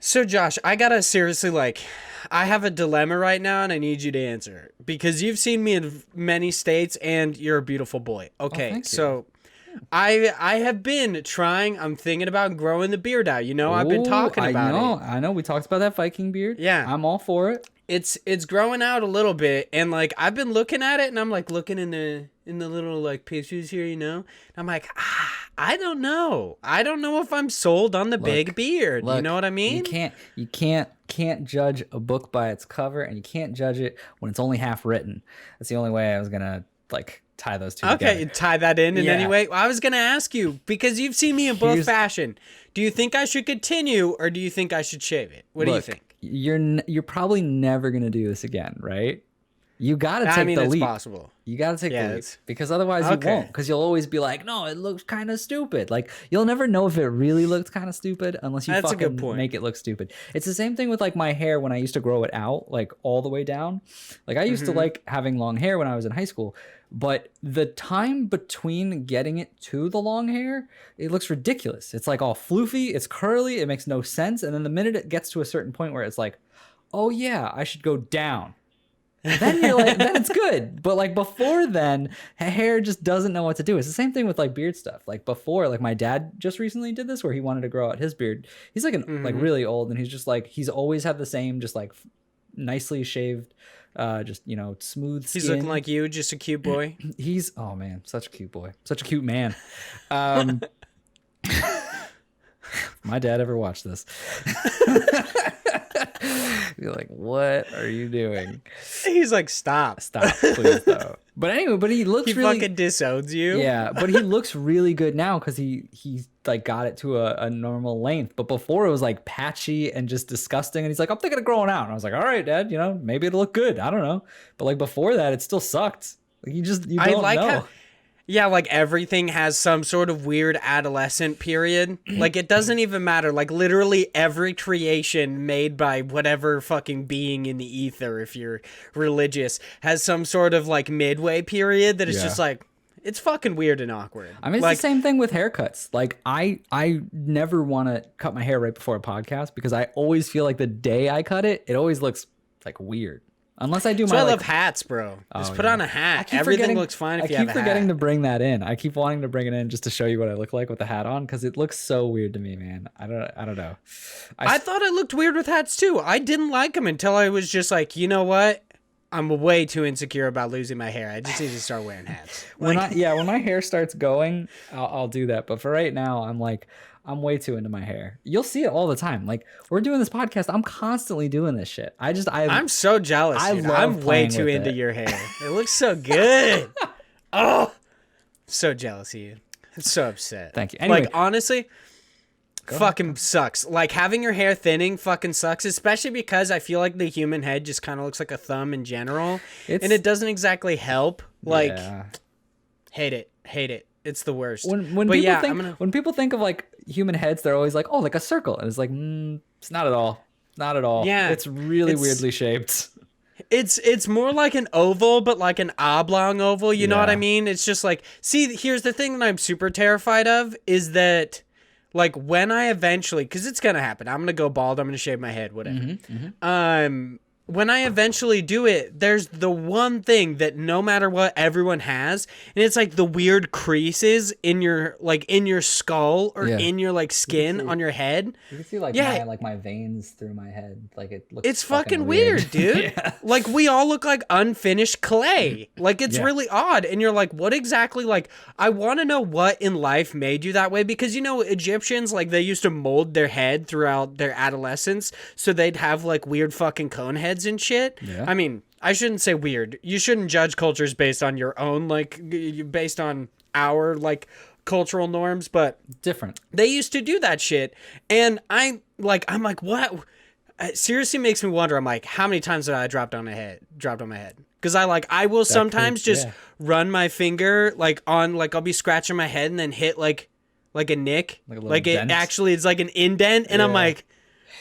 So Josh, I gotta seriously I have a dilemma right now and I need you to answer because you've seen me in many states and you're a beautiful boy. Oh, Okay, thank you. so I have been trying, I'm thinking about growing the beard out. I've been Oh, talking about it. I know. We talked about that Viking beard. Yeah. I'm all for it. It's growing out a little bit and I've been looking at it and I'm looking in the little pictures here, and I'm like, I don't know. I don't know if I'm sold on the big beard. You know what I mean? You can't judge a book by its cover, and you can't judge it when it's only half written. That's the only way I was gonna tie those two together. Okay, tie that in any way. I was gonna ask you because you've seen me in both fashion. Do you think I should continue or do you think I should shave it? What do you think? You're probably never gonna do this again, right? You gotta take the leap. It's possible. You gotta take the leap because otherwise you won't. Because you'll always be like, no, it looks kind of stupid. You'll never know if it really looks kind of stupid unless you fucking make it look stupid. It's the same thing with my hair when I used to grow it out all the way down. I used to like having long hair when I was in high school, but the time between getting it to the long hair, it looks ridiculous. It's all floofy, it's curly, it makes no sense. And then the minute it gets to a certain point where it's oh yeah, I should go down. Then you're then it's good. But before then, hair just doesn't know what to do. It's the same thing with beard stuff. Before, my dad just recently did this where he wanted to grow out his beard. He's really old, and he's just he's always had the same just nicely shaved, just smooth skin. He's looking like you, just a cute boy. He's oh man, such a cute boy, such a cute man. My dad ever watched this? Be what are you doing? He's stop, please don't. But anyway, he looks he fucking disowns you. Yeah, but he looks really good now because he got it to a normal length. But before it was patchy and just disgusting. And he's I'm thinking of growing out. And I was all right, Dad, maybe it'll look good. I don't know. But before that, it still sucked. You don't know. Yeah, everything has some sort of weird adolescent period. It doesn't even matter. Literally every creation made by whatever fucking being in the ether, if you're religious, has some sort of midway period that is just it's fucking weird and awkward. I mean, it's the same thing with haircuts. I never want to cut my hair right before a podcast because I always feel the day I cut it, it always looks weird. Unless I do I love hats, bro. Just put on a hat. Everything looks fine if you have a hat. I keep forgetting to bring that in. I keep wanting to bring it in just to show you what I look like with the hat on because it looks so weird to me, man. I don't know. I thought it looked weird with hats too. I didn't like them until I was just you know what? I'm way too insecure about losing my hair. I just need to start wearing hats. When my hair starts going, I'll do that. But for right now, I'm way too into my hair. You'll see it all the time. We're doing this podcast. I'm constantly doing this shit. I'm so jealous. I'm way too into your hair. It looks so good. Oh, so jealous of you. I'm so upset. Thank you. Anyway, honestly, fucking sucks. Having your hair thinning fucking sucks, especially because I feel the human head just kind of looks like a thumb in general, and it doesn't exactly help. Hate it. It's the worst. When people think of human heads, they're always oh, a circle, and it's it's not at all. Not at all. Yeah, it's really weirdly shaped. It's more like an oval, but an oblong oval. You know what I mean? It's just see, here's the thing that I'm super terrified of is that when I eventually, because it's gonna happen, I'm gonna go bald. I'm gonna shave my head, whatever. When I eventually do it, there's the one thing that no matter what everyone has, and it's the weird creases in your in your skull or in your skin on your head. You can see my veins through my head. It looks it's fucking weird, dude. Yeah. We all look like unfinished clay. It's really odd. And you're what exactly I want to know what in life made you that way because Egyptians they used to mold their head throughout their adolescence so they'd have weird fucking cone heads and shit. Yeah. I mean, I shouldn't say weird. You shouldn't judge cultures based on your own based on our cultural norms, but different. They used to do that shit, and I'm what? It seriously makes me wonder. I'm how many times have I dropped on my head? Because I will sometimes just run my finger on I'll be scratching my head and then hit a nick, it actually it's an indent, and I'm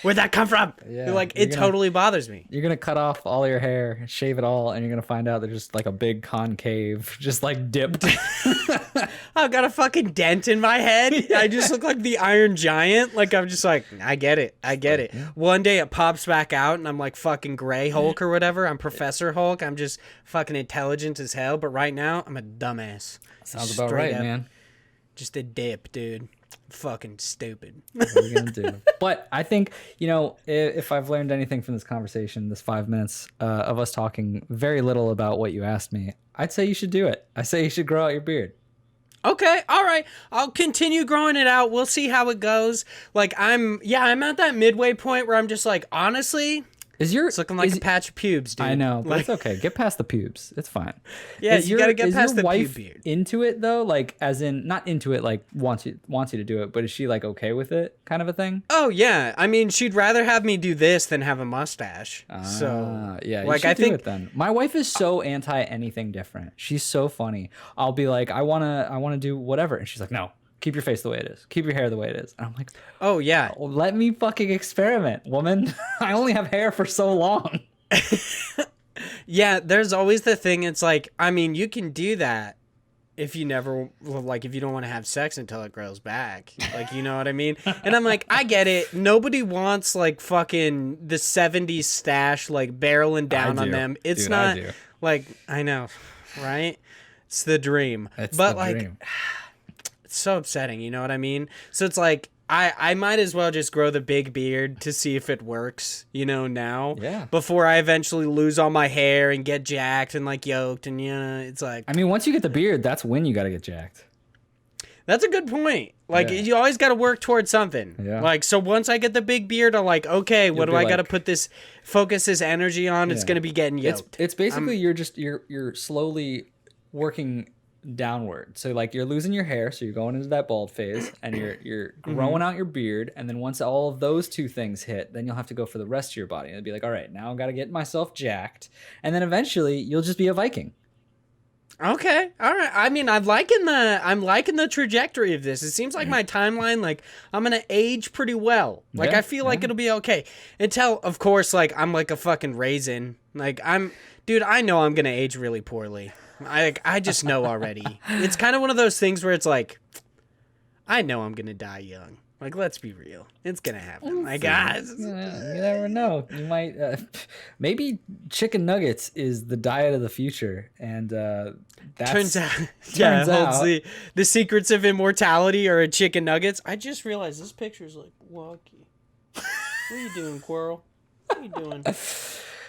Where'd that come from? Yeah, like, it totally bothers me. You're gonna cut off all your hair, shave it all, and you're gonna find out there's just like a big concave, just like dipped. I've got a fucking dent in my head. I just look like the Iron Giant. Like, I'm just like, I get it. Yeah. One day it pops back out and I'm like fucking Gray Hulk or whatever. I'm Professor Hulk. I'm just fucking intelligent as hell. But right now, I'm a dumbass. Sounds about right, man. Just a dip, dude. Fucking stupid. What are you gonna do? But I think, if I've learned anything from this conversation, this 5 minutes of us talking very little about what you asked me, I'd say you should do it. I say you should grow out your beard. Okay, all right. I'll continue growing it out. We'll see how it goes. Like, I'm at that midway point where I'm just like, honestly, it's looking like a patch of pubes, dude. I know, but it's okay. Get past the pubes. It's fine. Yeah, you gotta get past the pube beard. Into it though, like as in not into it, like wants you to do it, but is she like okay with it, kind of a thing? Oh yeah, I mean, she'd rather have me do this than have a mustache. So yeah, like I think do it then. My wife is so anti anything different. She's so funny. I'll be like, I wanna do whatever, and she's like, no. Keep your face the way it is. Keep your hair the way it is. And I'm like, oh, yeah. Well, let me fucking experiment, woman. I only have hair for so long. Yeah, there's always the thing. It's like, I mean, you can do that if you never, like, if you don't want to have sex until it grows back. Like, you know what I mean? And I'm like, I get it. Nobody wants, like, fucking the 70s stash, like, barreling down on them. It's not, like, I know, right? It's the dream. It's the dream. So upsetting, you know what I mean? So it's like I might as well just grow the big beard to see if it works, now. Yeah. Before I eventually lose all my hair and get jacked and like yoked and it's like, I mean, once you get the beard, that's when you got to get jacked. That's a good point. Like you always got to work towards something. Yeah. Like, so once I get the big beard, I'm like, okay, what do I got to focus this energy on? It's going to be getting yoked. It's basically you're slowly working downward. So like you're losing your hair, so you're going into that bald phase, and you're growing out your beard, and then once all of those two things hit, then you'll have to go for the rest of your body. And it'll be like, all right, now I've got to get myself jacked, and then eventually you'll just be a Viking. Okay, all right. I mean, I'm liking the trajectory of this. It seems like my timeline, like I'm gonna age pretty well. Like I feel like it'll be okay until, of course, like I'm like a fucking raisin. Like dude, I know I'm gonna age really poorly. I just know already. It's kind of one of those things where it's like, I know I'm gonna die young. Like, let's be real. It's gonna happen. My God. You never know. You might. Maybe chicken nuggets is the diet of the future, and that turns out. The secrets of immortality are in chicken nuggets. I just realized this picture is like wonky. What are you doing, Quirrell? What are you doing?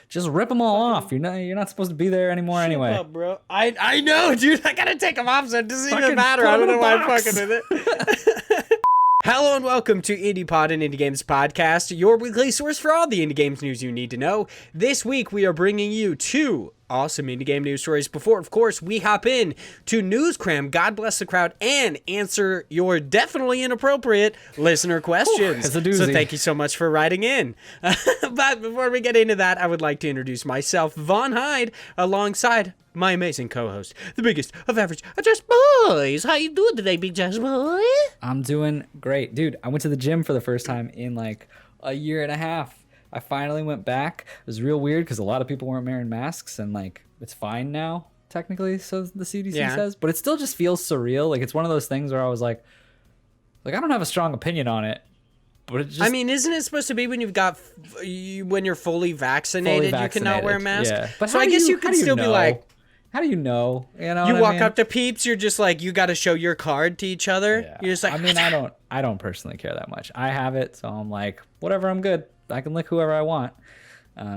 Just rip them all off. You're not supposed to be there anymore anyway. Up, bro. I know, dude. I gotta take them off, so it doesn't even matter. I don't know why I'm fucking with it. Hello and welcome to Indie Pod and Indie Games Podcast, your weekly source for all the indie games news you need to know. This week we are bringing you two awesome indie game news stories before, of course, we hop in to News Cram, God Bless the Crowd, and answer your definitely inappropriate listener questions. It's a doozy. So thank you so much for writing in. But before we get into that, I would like to introduce myself, Vaughn Hyde, alongside my amazing co-host, the biggest of average Just Boys. How you doing today, Big Just Boy? I'm doing great. Dude, I went to the gym for the first time in like a year and a half. I finally went back. It was real weird because a lot of people weren't wearing masks, and like it's fine now, technically, so the CDC says. But it still just feels surreal. Like it's one of those things where I was like I don't have a strong opinion on it. But it just, I mean, isn't it supposed to be when when you're fully vaccinated, you cannot wear a mask? Yeah. But so I guess you can still be like, how do you know? You walk up to peeps, you're just like, you got to show your card to each other. Yeah. You're just like, I mean, I don't personally care that much. I have it, so I'm like, whatever, I'm good. I can lick whoever I want.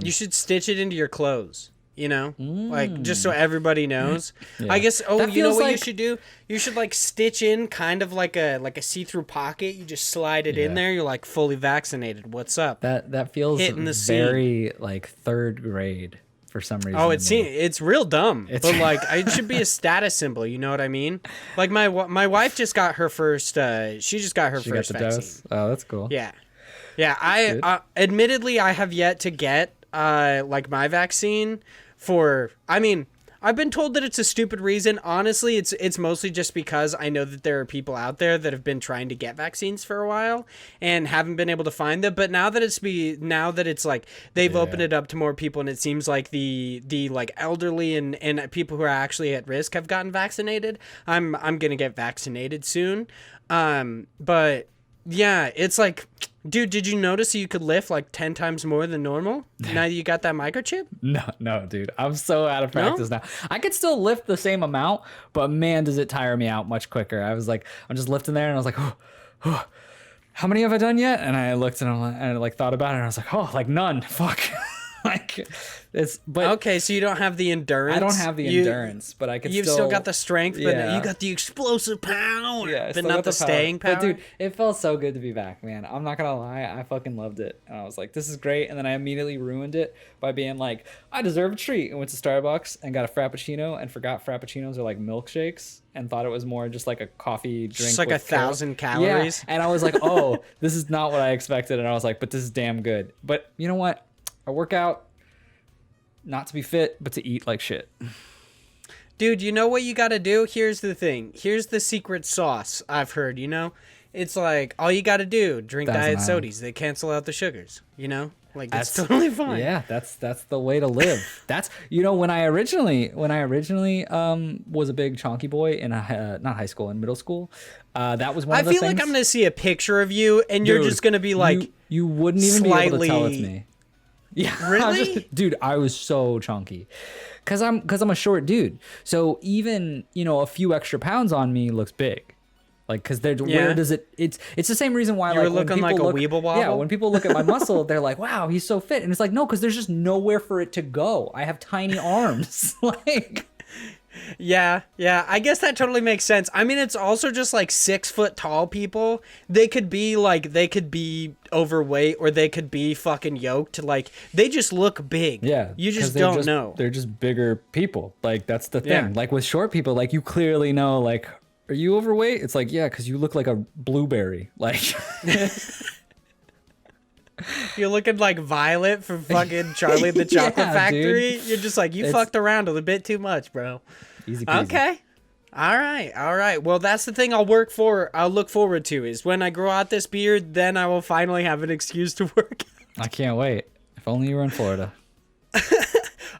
You should stitch it into your clothes, like just so everybody knows. Yeah. I guess. Oh, you know what you should do? You should like stitch in kind of like a see-through pocket. You just slide it in there. You're like fully vaccinated. What's up? That feels hitting the very like third grade for some reason. Oh, it's real dumb. But like it should be a status symbol. You know what I mean? Like my wife just got her first. She just got her first vaccine. Dose? Oh, that's cool. Yeah. Yeah, I admittedly I have yet to get like my vaccine for. I mean, I've been told that it's a stupid reason. Honestly, it's mostly just because I know that there are people out there that have been trying to get vaccines for a while and haven't been able to find them. But now that it's like they've opened it up to more people, and it seems like the like elderly and people who are actually at risk have gotten vaccinated. I'm gonna get vaccinated soon. But yeah, it's like, dude, did you notice you could lift like 10 times more than normal now that you got that microchip? No, dude. I'm so out of practice now. I could still lift the same amount, but man, does it tire me out much quicker. I was like, I'm just lifting there, and I was like, oh, how many have I done yet? And I looked and I thought about it, and I was like, oh, like none. Fuck. Like okay, so you don't have the endurance. I don't have the endurance, but I could. You've still got the strength, but you got the explosive power, but not the staying power. But dude, it felt so good to be back, man. I'm not gonna lie, I fucking loved it. And I was like, this is great. And then I immediately ruined it by being like, I deserve a treat, and went to Starbucks and got a frappuccino and forgot frappuccinos are like milkshakes and thought it was more just like a coffee drink. Just like 1,000 calories. Yeah. And I was like, oh, this is not what I expected. And I was like, but this is damn good. But you know what? I work out not to be fit, but to eat like shit. Dude, you know what you got to do? Here's the thing. Here's the secret sauce I've heard, you know? It's like, all you got to do, drink diet sodas. They cancel out the sugars, you know? Like, that's totally fine. Yeah, that's the way to live. That's, you know, when I originally was a big chonky boy in not high school, in middle school, that was one of the things. I feel like I'm going to see a picture of you, and you're just going to be like, you wouldn't even be able to tell it's me. Yeah, really, dude. I was so chunky, cause I'm a short dude. So even a few extra pounds on me looks big, like cause where does it? It's the same reason why you're looking like a weeble wobble. Yeah, when people look at my muscle, they're like, "Wow, he's so fit," and it's like, no, cause there's just nowhere for it to go. I have tiny arms, like. Yeah, I guess that totally makes sense. I mean, it's also just like 6 foot tall people. They could be overweight, or they could be fucking yoked. Like, they just look big. Yeah, you just don't know. They're just bigger people. Like, that's the thing. Yeah. Like with short people, like you clearly know. Like, are you overweight? It's like, yeah, because you look like a blueberry. Like. You're looking like Violet from fucking Charlie and the Chocolate Factory. Dude. You're just like, you fucked around a bit too much, bro. Easy peasy. Okay. All right. Well, that's the thing I'll look forward to is when I grow out this beard, then I will finally have an excuse to work out. I can't wait. If only you were in Florida.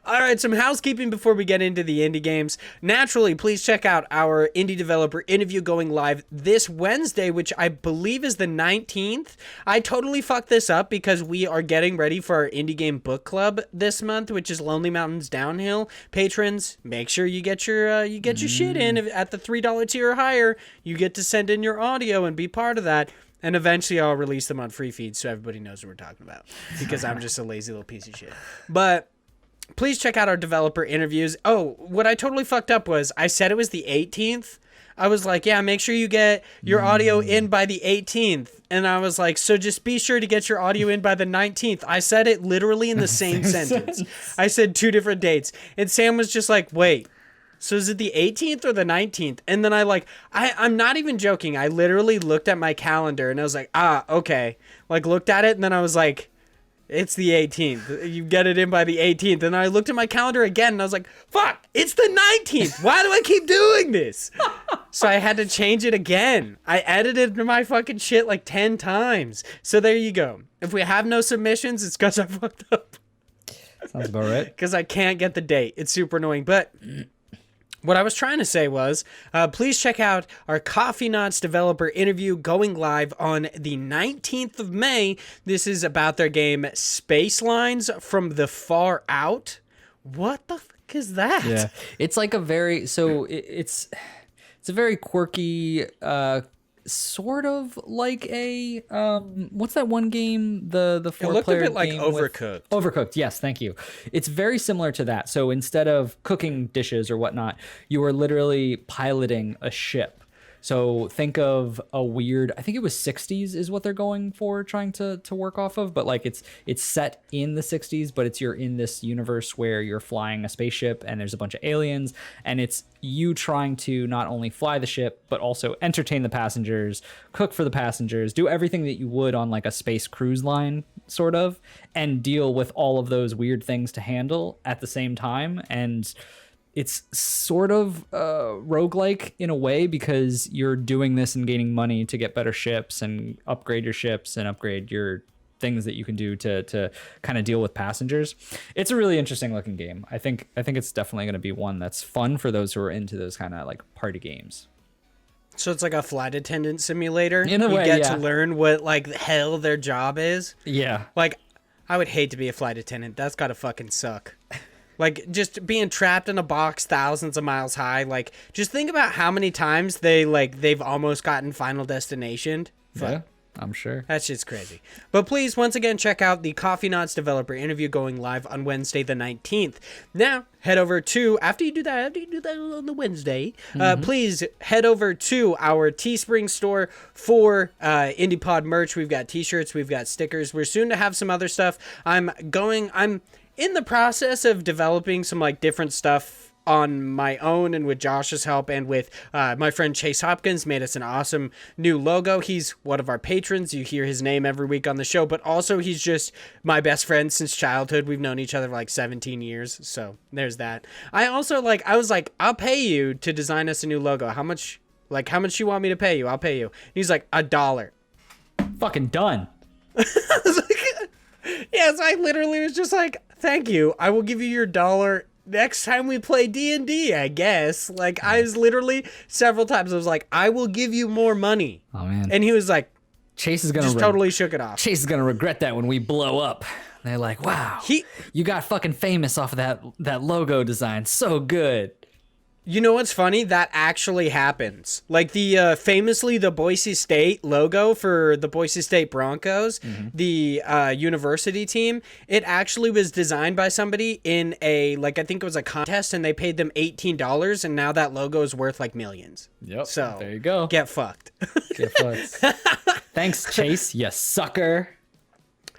All right, some housekeeping before we get into the indie games. Naturally, please check out our indie developer interview going live this Wednesday, which I believe is the 19th. I totally fucked this up because we are getting ready for our indie game book club this month, which is Lonely Mountains Downhill. Patrons, make sure you get your shit in at the $3 tier or higher. You get to send in your audio and be part of that. And eventually I'll release them on free feeds so everybody knows what we're talking about because I'm just a lazy little piece of shit. But please check out our developer interviews. Oh, what I totally fucked up was I said it was the 18th. I was like, yeah, make sure you get your audio in by the 18th. And I was like, so just be sure to get your audio in by the 19th. I said it literally in the same sentence. I said 2 different dates. And Sam was just like, wait, so is it the 18th or the 19th? And then I'm not even joking. I literally looked at my calendar and I was like, okay. Like, looked at it and then I was like, it's the 18th. You get it in by the 18th. And I looked at my calendar again and I was like, fuck, it's the 19th. Why do I keep doing this? So I had to change it again. I edited my fucking shit like 10 times. So there you go. If we have no submissions, it's because I fucked up. Sounds about right. Because I can't get the date. It's super annoying. But what I was trying to say was, please check out our Coffee Knots developer interview going live on the 19th of May. This is about their game Space Lines from the Far Out. What the fuck is that? Yeah, it's like a very it's a very quirky sort of like a what's that one game, the 4-player game? It looked a bit like Overcooked. Overcooked, yes, thank you. It's very similar to that. So instead of cooking dishes or whatnot, you are literally piloting a ship. So think of a weird, I think it was 60s is what they're going for, trying to work off of, but like it's set in the 60s, but you're in this universe where you're flying a spaceship and there's a bunch of aliens, and it's you trying to not only fly the ship, but also entertain the passengers, cook for the passengers, do everything that you would on like a space cruise line sort of, and deal with all of those weird things to handle at the same time. And it's sort of roguelike in a way, because you're doing this and gaining money to get better ships and upgrade your ships and upgrade your things that you can do to kind of deal with passengers. It's a really interesting looking game. I think it's definitely going to be one that's fun for those who are into those kind of like party games. So it's like a flight attendant simulator. In a way, you get to learn what like the hell their job is. Yeah. Like, I would hate to be a flight attendant. That's gotta fucking suck. Like, just being trapped in a box thousands of miles high. Like, just think about how many times they've almost gotten Final Destination. Yeah. I'm sure. That shit's crazy. But please, once again, check out the Coffee Knots developer interview going live on Wednesday the 19th. Now, head over to, after you do that on the Wednesday, please head over to our Teespring store for IndiePod merch. We've got t-shirts, we've got stickers. We're soon to have some other stuff. I'm in the process of developing some like different stuff on my own, and with Josh's help and with my friend Chase Hopkins made us an awesome new logo. He's one of our patrons. You hear his name every week on the show, but also he's just my best friend since childhood. We've known each other for like 17 years. So there's that. I was like, I'll pay you to design us a new logo. How much you want me to pay you? I'll pay you. And he's like, $1. Fucking done. I was like, yeah, so I literally was just like, thank you. I will give you your $1 next time we play D&D, I guess. Like, I was literally several times, I was like, I will give you more money. Oh, man. And he was like, Chase is gonna just totally shook it off. Chase is gonna regret that when we blow up. They're like, wow, you got fucking famous off of that logo design. So good. You know what's funny? That actually happens. Like famously the Boise State logo for the Boise State Broncos, the university team, it actually was designed by somebody in I think it was a contest, and they paid them $18, and now that logo is worth like millions. Yep. So there you go. Get fucked. Get fucked. Thanks, Chase, you sucker.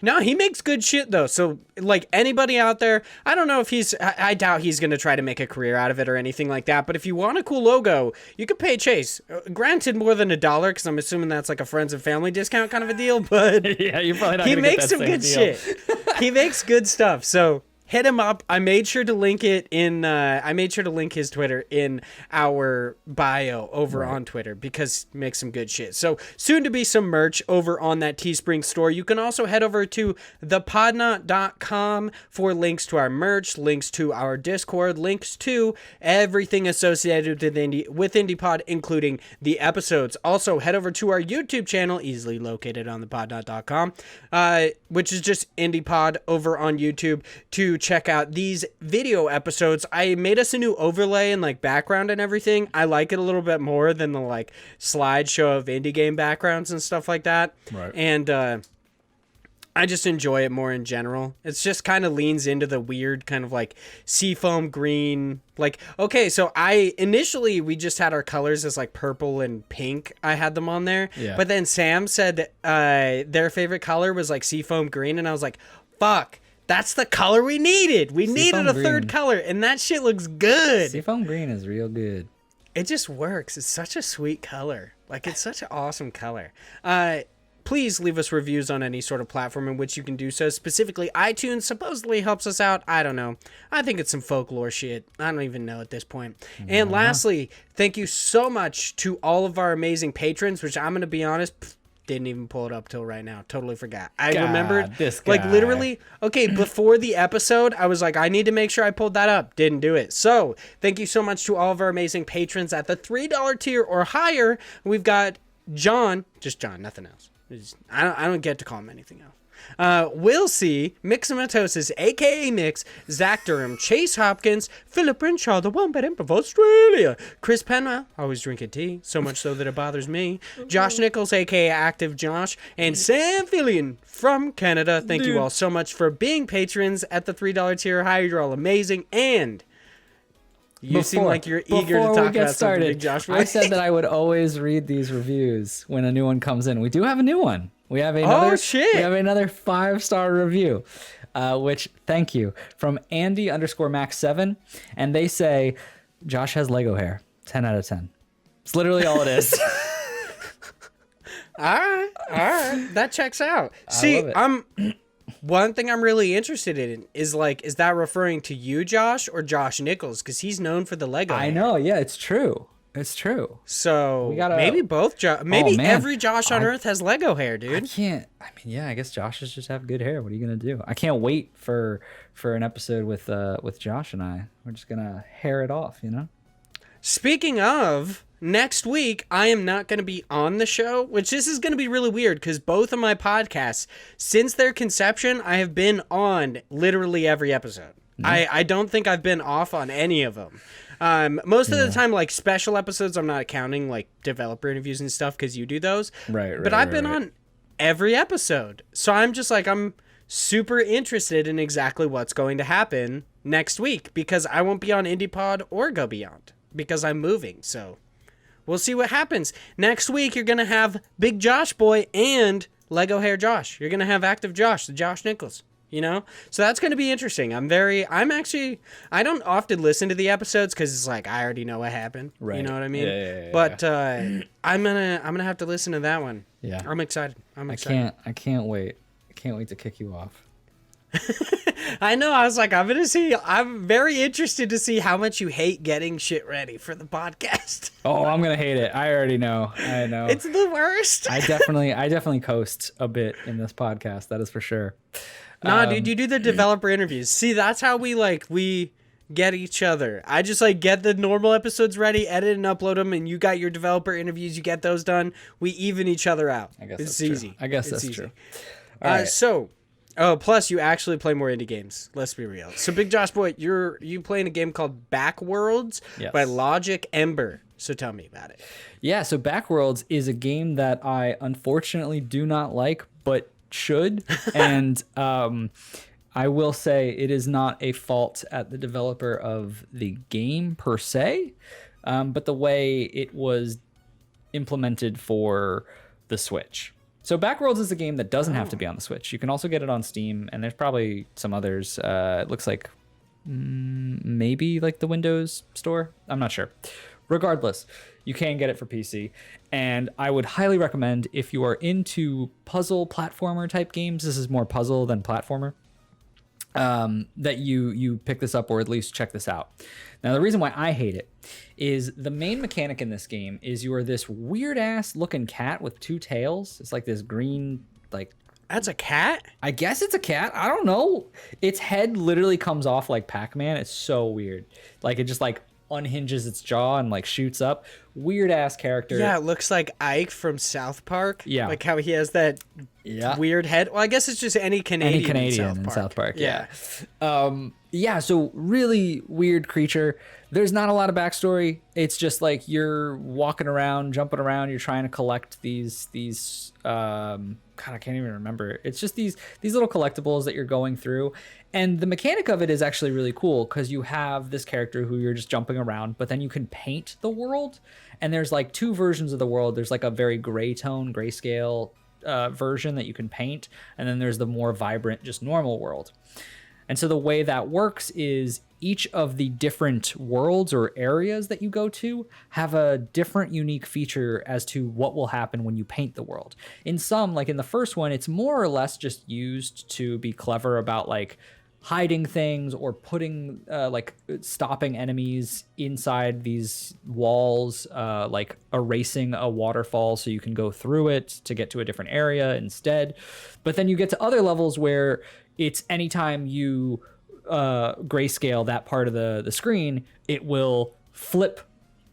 No, he makes good shit, though. So, like, anybody out there, I don't know if I doubt he's going to try to make a career out of it or anything like that. But if you want a cool logo, you could pay Chase. Granted, more than $1, because I'm assuming that's like a friends and family discount kind of a deal. But yeah, you're probably not he gonna get makes that some same good deal. shit. He makes good stuff. So hit him up. I made sure to link it in. I made sure to link his Twitter in our bio over on Twitter, because he makes some good shit. So soon to be some merch over on that Teespring store. You can also head over to thepodnot.com for links to our merch, links to our Discord, links to everything associated with IndiePod, including the episodes. Also, head over to our YouTube channel, easily located on thepodnot.com, which is just IndiePod over on YouTube, to check out these video episodes. I made us a new overlay and like background and everything. I like it a little bit more than the like slideshow of indie game backgrounds and stuff like that. Right. And I just enjoy it more in general. It's just kind of leans into the weird kind of like seafoam green. Like, okay, so we just had our colors as like purple and pink. I had them on there. Yeah. But then Sam said their favorite color was like seafoam green. And I was like, fuck. That's the color we needed. We needed a third color, and that shit looks good. Seafoam green is real good. It just works. It's such a sweet color. Like, it's such an awesome color. Please leave us reviews on any sort of platform in which you can do so. Specifically, iTunes supposedly helps us out. I don't know. I think it's some folklore shit. I don't even know at this point. And lastly, thank you so much to all of our amazing patrons, which I'm going to be honest, didn't even pull it up till right now. Totally forgot. I remembered this guy. Like literally, okay, before the episode, I was like, I need to make sure I pulled that up. Didn't do it. So thank you so much to all of our amazing patrons at the $3 tier or higher. We've got John, just John, nothing else. I don't get to call him anything else. Will C, Mixomatosis, aka Mix, Zach Durham, Chase Hopkins, Philip Renshaw, the Wombat Imp of Australia, Chris Penwell, always drinking tea, so much so that it bothers me, Josh Nichols, aka Active Josh, and Sam Fillion from Canada. Thank you all so much for being patrons at the $3 tier higher. You're all amazing, and you seem like you're eager to talk about something, big Josh. I said that I would always read these reviews when a new one comes in. We do have a new one. We have another 5-star review, which thank you, from Andy_Max7, and they say Josh has Lego hair. 10 out of 10. It's literally all it is. All right, that checks out. See, one thing I'm really interested in is like, is that referring to you, Josh, or Josh Nichols? Because he's known for the Lego. I know. Yeah, it's true. It's true. So maybe both. Maybe every Josh on Earth has Lego hair, dude. I guess Joshes just have good hair. What are you gonna do? I can't wait for an episode with Josh and I. We're just gonna hair it off, you know. Speaking of, next week I am not going to be on the show, which this is going to be really weird because both of my podcasts, since their conception, I have been on literally every episode. I don't think I've been off on any of them. Most of the time, like special episodes, I'm not counting like developer interviews and stuff because you do those. Right. But I've been on every episode. So I'm just like, I'm super interested in exactly what's going to happen next week because I won't be on IndiePod or Go Beyond because I'm moving. So we'll see what happens. Next week, you're going to have Big Josh Boy and Lego Hair Josh. You're going to have Active Josh, the Josh Nichols. You know, so that's going to be interesting. I don't often listen to the episodes because it's like I already know what happened. Right. You know what I mean? Yeah. But I'm gonna have to listen to that one. Yeah. I'm excited. I can't wait. I can't wait to kick you off. I know. I was like, I'm very interested to see how much you hate getting shit ready for the podcast. Oh, I'm gonna hate it. I already know. I know. It's the worst. I definitely coast a bit in this podcast. That is for sure. Nah, dude, you do the developer interviews. See, that's how we get each other. I just like get the normal episodes ready, edit and upload them, and you got your developer interviews. You get those done. We even each other out. I guess it's that's easy. True. I guess it's that's easy. true. All right. Plus you actually play more indie games. Let's be real. So, Big Josh Boy, you playing a game called Backworlds by Logic Ember. So tell me about it. Yeah, so Backworlds is a game that I unfortunately do not like, but should. And I will say it is not a fault at the developer of the game per se, but the way it was implemented for the Switch. So Backworlds is a game that doesn't have to be on the Switch. You can also get it on Steam, and there's probably some others. It looks like maybe like the Windows Store. I'm not sure. Regardless, you can get it for PC, and I would highly recommend if you are into puzzle platformer type games. This is more puzzle than platformer. That you pick this up or at least check this out. Now, the reason why I hate it is the main mechanic in this game is you are this weird ass looking cat with two tails. It's like this green, like. That's a cat? I guess it's a cat. I don't know. Its head literally comes off like Pac-Man. It's so weird. Like it just like unhinges its jaw and like shoots up. Weird ass character. Yeah, it looks like Ike from South Park. Yeah, like how he has that weird head. Well, I guess it's just any Canadian in South Park. Yeah. So really weird creature. There's not a lot of backstory. It's just like you're walking around, jumping around. You're trying to collect these. God, I can't even remember. It's just these little collectibles that you're going through. And the mechanic of it is actually really cool because you have this character who you're just jumping around, but then you can paint the world. And there's like two versions of the world. There's like a very grayscale version that you can paint. And then there's the more vibrant, just normal world. And so the way that works is each of the different worlds or areas that you go to have a different unique feature as to what will happen when you paint the world. In some, like in the first one, it's more or less just used to be clever about like hiding things or putting like stopping enemies inside these walls, like erasing a waterfall so you can go through it to get to a different area instead. But then you get to other levels where it's anytime you grayscale that part of the screen, it will flip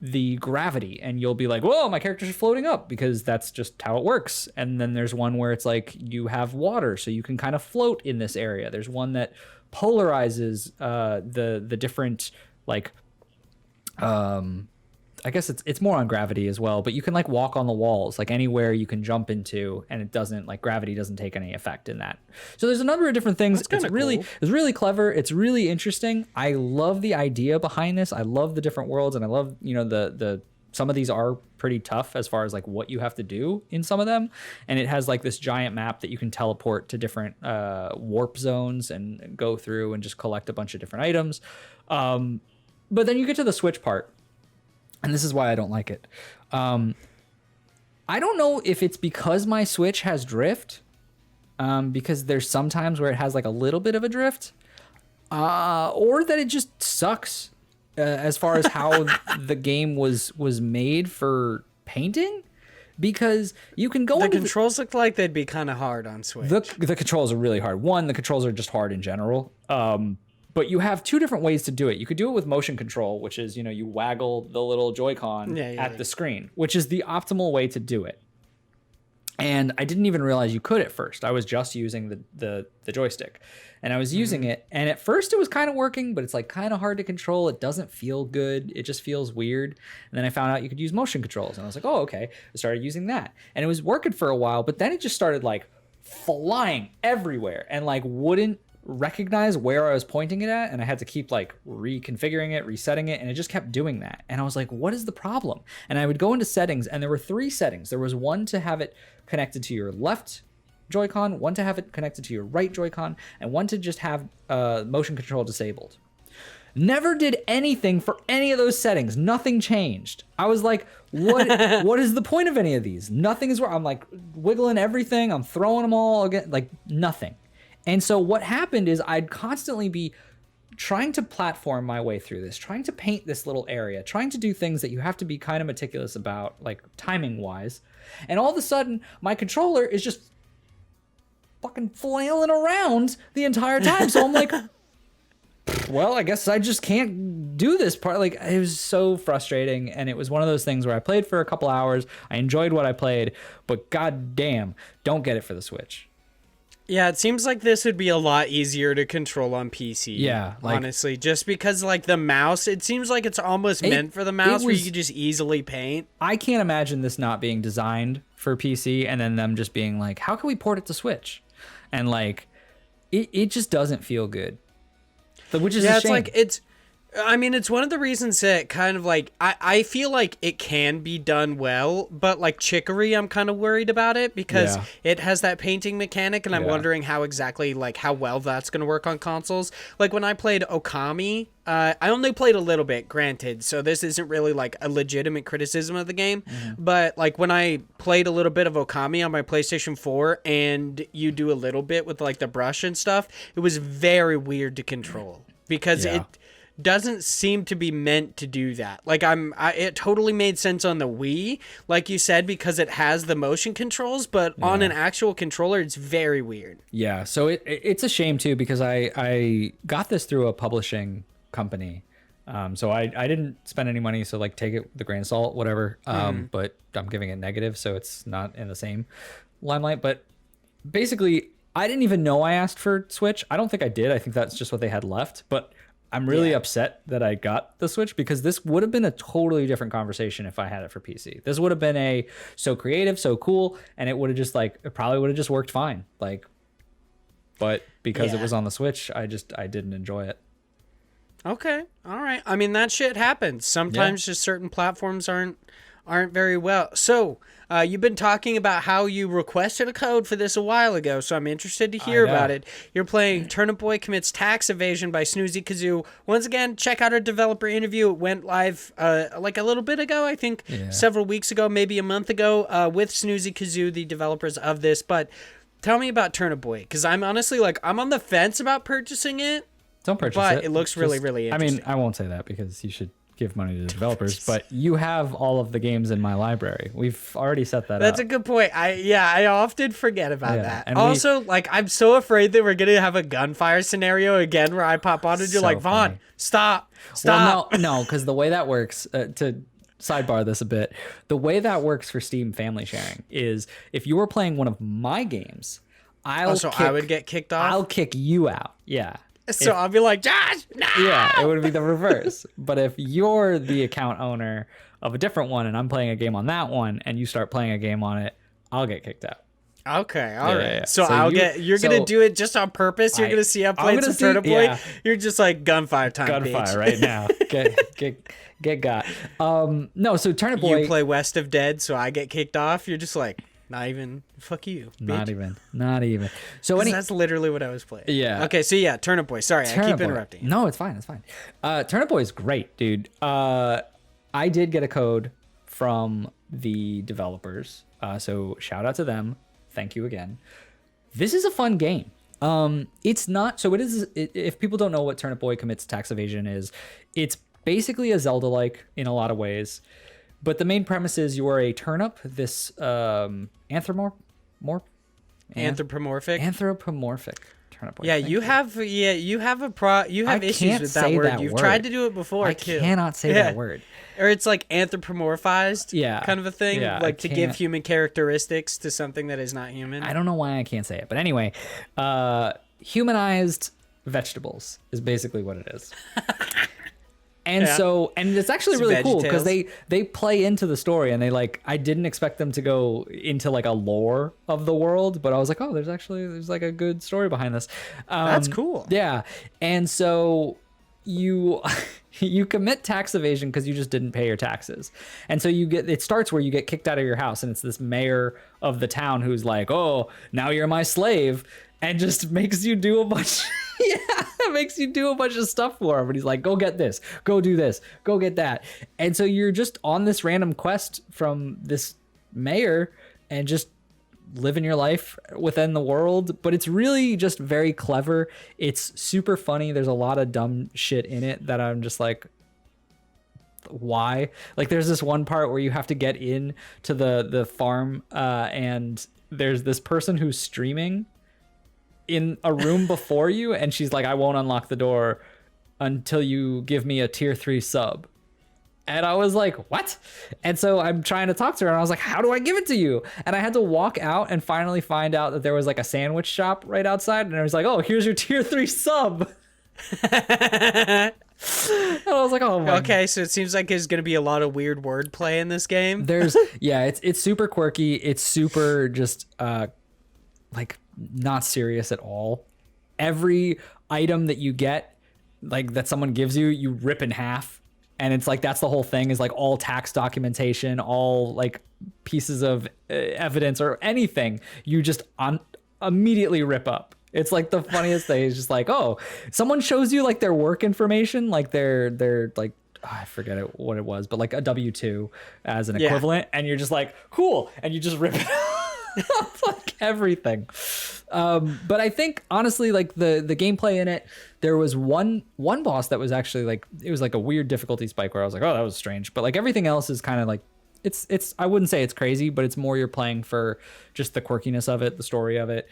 the gravity and you'll be like, whoa, my character's floating up, because that's just how it works. And then there's one where it's like you have water so you can kind of float in this area. There's one that polarizes the different like I guess it's more on gravity as well, but you can like walk on the walls, like anywhere you can jump into, and it doesn't like gravity doesn't take any effect in that. So there's a number of different things. It's really clever. It's really interesting. I love the idea behind this. I love the different worlds, and I love, you know, the some of these are pretty tough as far as like what you have to do in some of them. And it has like this giant map that you can teleport to different warp zones and go through and just collect a bunch of different items. But then you get to the Switch part. And this is why I don't like it. I don't know if it's because my Switch has drift, because there's some times where it has like a little bit of a drift, or that it just sucks as far as how the game was made for painting. Because you can go. The controls look like they'd be kind of hard on Switch. The controls are really hard. One, the controls are just hard in general. But you have two different ways to do it. You could do it with motion control, which is, you waggle the little Joy-Con at the screen, which is the optimal way to do it. And I didn't even realize you could at first. I was just using the joystick, and I was using it. And at first it was kind of working, but it's like kind of hard to control. It doesn't feel good. It just feels weird. And then I found out you could use motion controls, and I was like, oh, okay. I started using that, and it was working for a while, but then it just started like flying everywhere and like wouldn't recognize where I was pointing it at, and I had to keep like reconfiguring it, resetting it, and it just kept doing that. And I was like, what is the problem? And I would go into settings, and there were 3 settings. There was one to have it connected to your left Joy-Con, one to have it connected to your right Joy-Con, and one to just have motion control disabled. Never did anything for any of those settings. Nothing changed. I was like, what is the point of any of these? Nothing is where I'm like wiggling everything. I'm throwing them all again, like nothing. And so what happened is I'd constantly be trying to platform my way through this, trying to paint this little area, trying to do things that you have to be kind of meticulous about, like timing wise. And all of a sudden, my controller is just fucking flailing around the entire time. So I'm like, well, I guess I just can't do this part. Like, it was so frustrating. And it was one of those things where I played for a couple hours. I enjoyed what I played, but goddamn, don't get it for the Switch. Yeah, it seems like this would be a lot easier to control on PC. Yeah, like, honestly, just because like the mouse, it seems like it's almost meant for the mouse where you could just easily paint. I can't imagine this not being designed for PC and then them just being like, how can we port it to Switch? And like, it just doesn't feel good. Which is a shame. It's like it's one of the reasons that kind of like I feel like it can be done well, but like Chicory, I'm kind of worried about it because it has that painting mechanic, and I'm wondering how well that's going to work on consoles. Like when I played Okami, I only played a little bit, granted, so this isn't really like a legitimate criticism of the game, but like when I played a little bit of Okami on my PlayStation 4 and you do a little bit with like the brush and stuff, it was very weird to control because it doesn't seem to be meant to do that. Like it totally made sense on the Wii, like you said, because it has the motion controls, but on an actual controller, it's very weird. Yeah, so it's a shame too, because I got this through a publishing company. So I didn't spend any money, so like take it with a grain of salt, whatever. But I'm giving it negative, so it's not in the same limelight. But basically, I didn't even know I asked for Switch. I don't think I did. I think that's just what they had left. But I'm really upset that I got the Switch, because this would have been a totally different conversation if I had it for PC. This would have been so creative, so cool, and it would have just it probably would have just worked fine. Like, but because it was on the Switch, I didn't enjoy it. Okay, all right. I mean, that shit happens. Sometimes just certain platforms aren't very well. So, you've been talking about how you requested a code for this a while ago, so I'm interested to hear about it. You're playing Turnip Boy Commits Tax Evasion by Snoozy Kazoo. Once again, check out our developer interview. It went live like a little bit ago, I think several weeks ago, maybe a month ago, with Snoozy Kazoo, the developers of this. But tell me about Turnip Boy, because I'm honestly I'm on the fence about purchasing it. Don't purchase it. But it looks really, really interesting. I mean, I won't say that because you should give money to the developers, but you have all of the games in my library. We've already set that up. That's a good point. I often forget about that. And also, I'm so afraid that we're going to have a gunfire scenario again where I pop on and you're like, Vaughn, stop. Well, no, because the way that works, to sidebar this a bit, the way that works for Steam family sharing is if you were playing one of my games, I would get kicked off? I'll kick you out. Yeah. So I'll be like, Josh, no! Yeah, it would be the reverse. But if you're the account owner of a different one and I'm playing a game on that one and you start playing a game on it, I'll get kicked out. Okay, all right. Yeah. So you're going to do it just on purpose? You're going to see I'm playing some Turnip Boy? Yeah. You're just like, gunfire time, bitch. Right now. Get got. No, so Turnip Boy... You play West of Dead, so I get kicked off? You're just like... Not even. Fuck you. Bitch. Not even. So that's literally what I was playing. Yeah. Okay. So Turnip Boy. Sorry, I keep interrupting. No, it's fine. Turnip Boy is great, dude. I did get a code from the developers. So shout out to them. Thank you again. This is a fun game. It's not, so it is, if people don't know what Turnip Boy Commits Tax Evasion is, it's basically a Zelda-like in a lot of ways. But the main premise is you are a turnip, this anthropomorphic turnip. Yeah, you have issues with that word. You've tried to do it before. I cannot say that word. Or it's like anthropomorphized, kind of a thing, like to give human characteristics to something that is not human. I don't know why I can't say it, but anyway, humanized vegetables is basically what it is. And so, and it's actually really cool because they play into the story, and they like, I didn't expect them to go into like a lore of the world, but I was like, oh, there's like a good story behind this. That's cool. Yeah. And so you commit tax evasion because you just didn't pay your taxes. And so it starts where you get kicked out of your house, and it's this mayor of the town who's like, oh, now you're my slave, and just makes you do a bunch makes you do a bunch of stuff for him. And he's like, go get this, go do this, go get that. And so you're just on this random quest from this mayor and just living your life within the world. But it's really just very clever. It's super funny. There's a lot of dumb shit in it that I'm just like, why? Like there's this one part where you have to get in to the farm and there's this person who's streaming in a room before you, and she's like, I won't unlock the door until you give me a tier 3 sub. And I was like, what? And so I'm trying to talk to her, and I was like, how do I give it to you? And I had to walk out and finally find out that there was like a sandwich shop right outside, and I was like, oh, here's your tier 3 sub. And I was like, oh my. Okay, so it seems like there's gonna be a lot of weird wordplay in this game. It's super quirky. It's super just like not serious at all. Every item that you get, like that someone gives you, you rip in half, and it's like that's the whole thing, is like all tax documentation, all like pieces of evidence or anything, you just immediately rip up. It's like the funniest thing. It's just like, oh, someone shows you like their work information, like their like, I forget what it was, but like a W-2 as an equivalent, and you're just like, cool, and you just rip it up, like everything. But I think honestly, like the gameplay in it, there was one boss that was actually like, it was like a weird difficulty spike where I was like, oh, that was strange. But like everything else is kind of like, it's I wouldn't say it's crazy, but it's more you're playing for just the quirkiness of it, the story of it.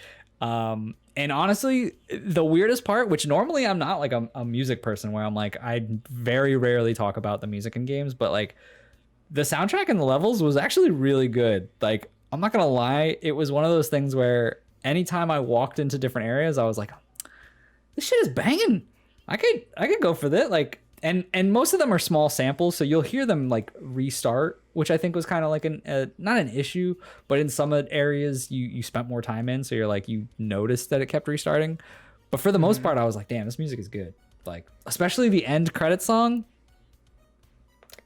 And honestly, the weirdest part, which normally I'm not like a music person where I'm like, I very rarely talk about the music in games, but like the soundtrack and the levels was actually really good. Like, I'm not gonna lie, it was one of those things where anytime I walked into different areas, I was like, this shit is banging. I could go for that. Like, and most of them are small samples, so you'll hear them like restart, which I think was kind of like not an issue, but in some areas you spent more time in, so you're like, you noticed that it kept restarting. But for the most part, I was like, damn, this music is good. Like, especially the end credit song.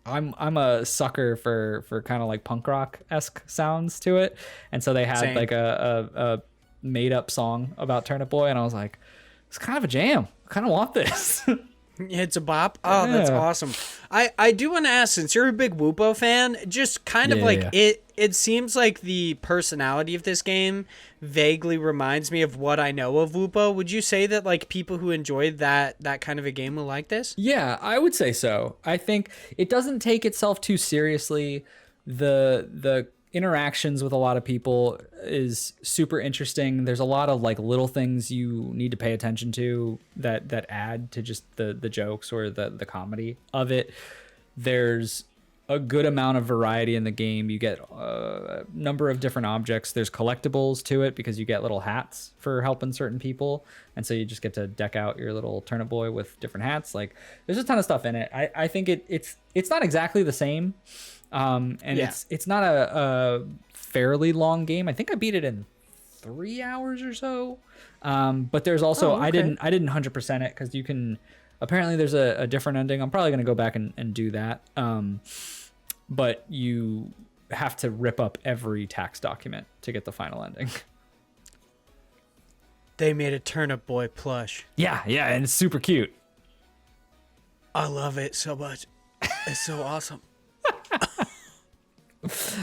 I'm a sucker for kind of like punk rock-esque sounds to it, and so they had like a made up song about Turnip Boy, and I was like, it's kind of a jam. I kind of want this. It's a bop. Oh, yeah. That's awesome. I do want to ask, since you're a big Whoopo fan, just kind of it seems like the personality of this game vaguely reminds me of what I know of Whoopo. Would you say that like people who enjoy that kind of a game will like this? Yeah, I would say so. I think it doesn't take itself too seriously. The interactions with a lot of people is super interesting. There's a lot of like little things you need to pay attention to that add to just the jokes or the comedy of it. There's a good amount of variety in the game. You get a number of different objects. There's collectibles to it because you get little hats for helping certain people, and so you just get to deck out your little Turnip Boy with different hats. Like, there's a ton of stuff in it. I think it's not exactly the same. It's not a fairly long game. I think I beat it in 3 hours or so. But there's also, I didn't 100% it because you can, apparently there's a different ending. I'm probably going to go back and do that. But you have to rip up every tax document to get the final ending. They made a Turnip Boy plush. Yeah, and it's super cute. I love it so much. It's so awesome.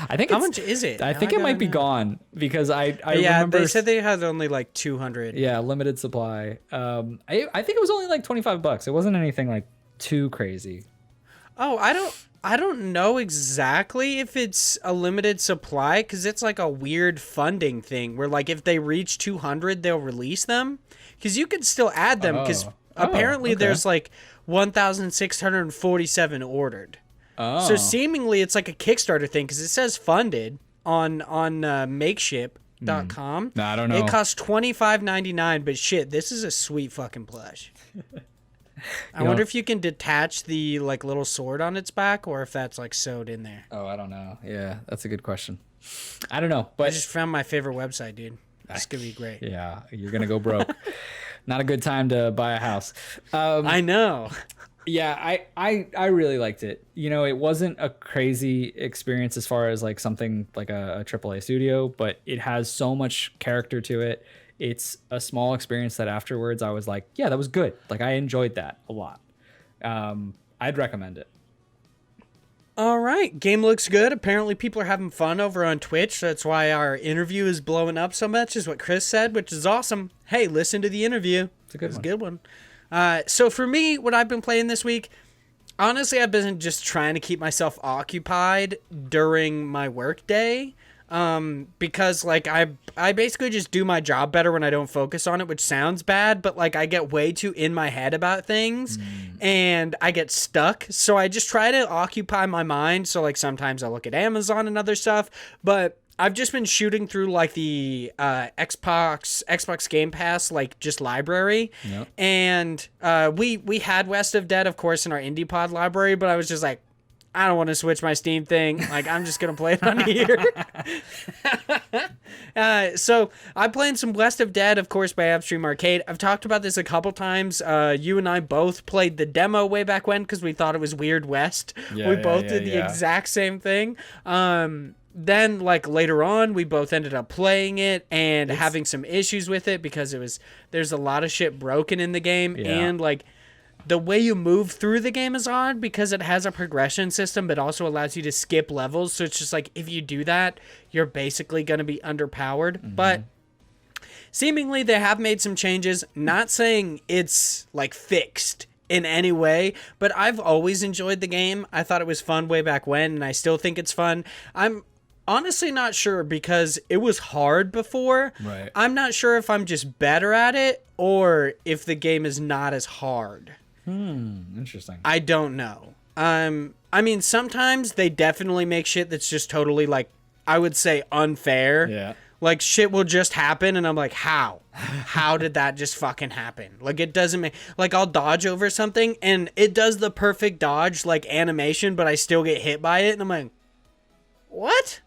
I think how much is it? I think it might be gone because I remember they said they had only like 200. Yeah, limited supply. I think it was only like $25. It wasn't anything like too crazy. Oh, I don't know exactly if it's a limited supply because it's like a weird funding thing where like if they reach 200, they'll release them because you can still add them because apparently there's like 1,647 ordered. Oh. So seemingly it's like a Kickstarter thing because it says funded on makeship.com. No, I don't know. It costs $25.99, but shit, this is a sweet fucking plush. I wonder if you can detach the like little sword on its back or if that's like sewed in there. Oh, I don't know. Yeah, that's a good question. I don't know, but I just found my favorite website, dude. It's gonna be great. Yeah, you're gonna go broke. Not a good time to buy a house. I know. Yeah, I really liked it. You know, it wasn't a crazy experience as far as like something like a AAA studio, but it has so much character to it. It's a small experience that afterwards I was like, yeah, that was good. Like I enjoyed that a lot. I'd recommend it. All right. Game looks good. Apparently people are having fun over on Twitch. That's why our interview is blowing up so much is what Chris said, which is awesome. Hey, listen to the interview. It's a good one. So for me, what I've been playing this week, honestly, I've been just trying to keep myself occupied during my work day. Because like I basically just do my job better when I don't focus on it, which sounds bad, but like I get way too in my head about things and I get stuck. So I just try to occupy my mind. So like sometimes I look at Amazon and other stuff, but I've just been shooting through like the Xbox Game Pass like just library. Yep. And we had West of Dead, of course, in our Indie Pod library, but I was just like, I don't want to switch my Steam thing. Like, I'm just going to play it on here. So I'm playing some West of Dead, of course, by Upstream Arcade. I've talked about this a couple times. You and I both played the demo way back when because we thought it was Weird West. We both did the exact same thing. Then, like, later on, we both ended up playing it and having some issues with it because there's a lot of shit broken in the game. Yeah. And, like, the way you move through the game is odd because it has a progression system, but also allows you to skip levels. So it's just like, if you do that, you're basically going to be underpowered. Mm-hmm. But seemingly they have made some changes. Not saying it's like fixed in any way, but I've always enjoyed the game. I thought it was fun way back when, and I still think it's fun. I'm honestly not sure because it was hard before. Right. I'm not sure if I'm just better at it or if the game is not as hard. Interesting. I don't know. I mean, sometimes they definitely make shit that's just totally, like, I would say unfair. Yeah. Like, shit will just happen, and I'm like, how? How did that just fucking happen? Like, it doesn't make... Like, I'll dodge over something, and it does the perfect dodge, like, animation, but I still get hit by it, and I'm like, what?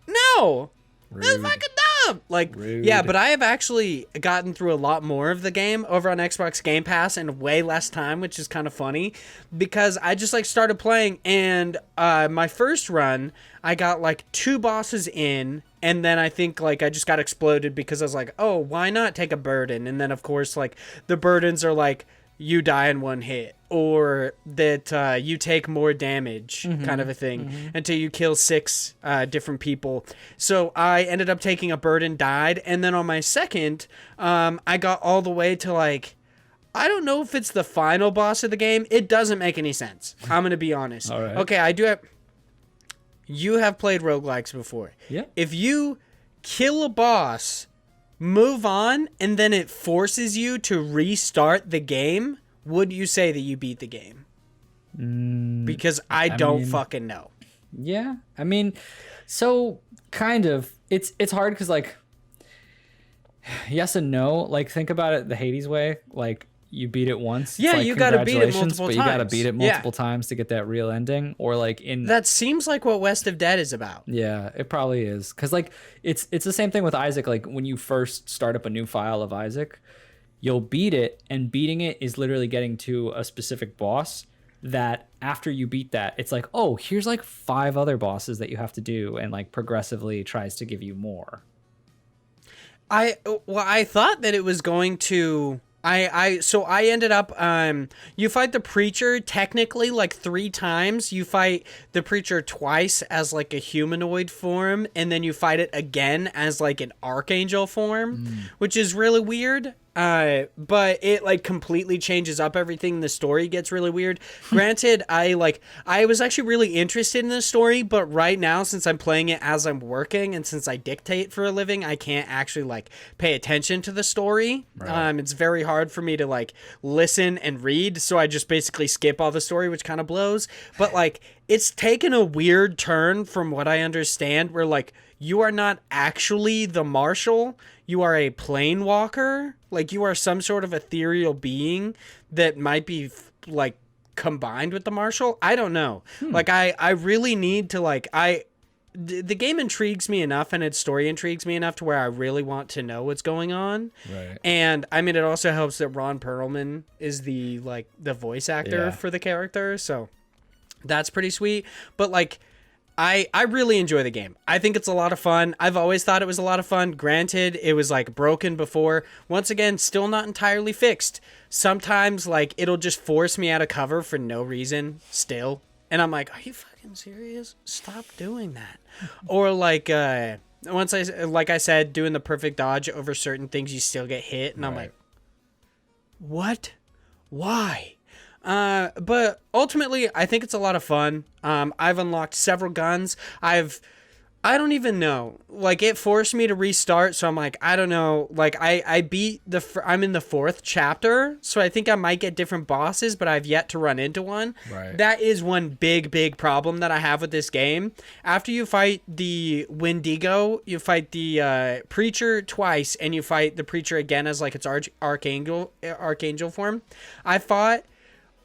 No! Rude. That's fucking dumb! Like, Rude. Yeah, but I have actually gotten through a lot more of the game over on Xbox Game Pass in way less time, which is kind of funny, because I just, like, started playing, and my first run, I got, like, 2 bosses in, and then I think, like, I just got exploded because I was like, oh, why not take a burden? And then, of course, like, the burdens are, like, you die in 1 hit, or that you take more damage, kind of a thing, until you kill 6 different people. So I ended up taking a burden, died, and then on my second, I got all the way to, like, I don't know if it's the final boss of the game. It doesn't make any sense. I'm going to be honest. All right. Okay, I do have... You have played roguelikes before. Yeah. If you kill a boss... move on, and then it forces you to restart the game, would you say that you beat the game? Because I don't fucking know. Yeah. I mean, so kind of. It's hard because, like, yes and no. Like, think about it the Hades way. Like, you beat it once. Yeah, like, you gotta beat it multiple times. But you gotta beat it multiple times to get that real ending. Or like in that seems like what West of Dead is about. Yeah, it probably is. Cause like it's the same thing with Isaac. Like when you first start up a new file of Isaac, you'll beat it, and beating it is literally getting to a specific boss that after you beat that, it's like, oh, here's like 5 other bosses that you have to do, and like progressively tries to give you more. I thought that it was going to So I ended up you fight the preacher technically like 3 times. You fight the preacher twice as like a humanoid form, and then you fight it again as like an archangel form, which is really weird. But it like completely changes up everything. The story gets really weird. Granted, I was actually really interested in the story, but right now, since I'm playing it as I'm working and since I dictate for a living, I can't actually like pay attention to the story. Right. It's very hard for me to like listen and read, so I just basically skip all the story, which kind of blows. But like, it's taken a weird turn from what I understand, where like you are not actually the marshal. You are a planewalker. Like, you are some sort of ethereal being that might be, like, combined with the marshal. I don't know. Like, I really need to, like, the game intrigues me enough, and its story intrigues me enough to where I really want to know what's going on. Right. And, I mean, it also helps that Ron Perlman is the voice actor for the character, so that's pretty sweet. But, like, I really enjoy the game. I think it's a lot of fun. I've always thought it was a lot of fun. Granted, it was like broken before. Once again, still not entirely fixed. Sometimes like it'll just force me out of cover for no reason still. And I'm like, are you fucking serious? Stop doing that. Or like once I said, doing the perfect dodge over certain things, you still get hit. And I'm like, what? Why? But ultimately, I think it's a lot of fun. I've unlocked several guns. I don't even know. Like, it forced me to restart, so I'm like, I don't know. Like, I'm in the 4th chapter, so I think I might get different bosses, but I've yet to run into one. Right. That is one big problem that I have with this game. After you fight the Wendigo, you fight the preacher twice, and you fight the preacher again as like its archangel form. I fought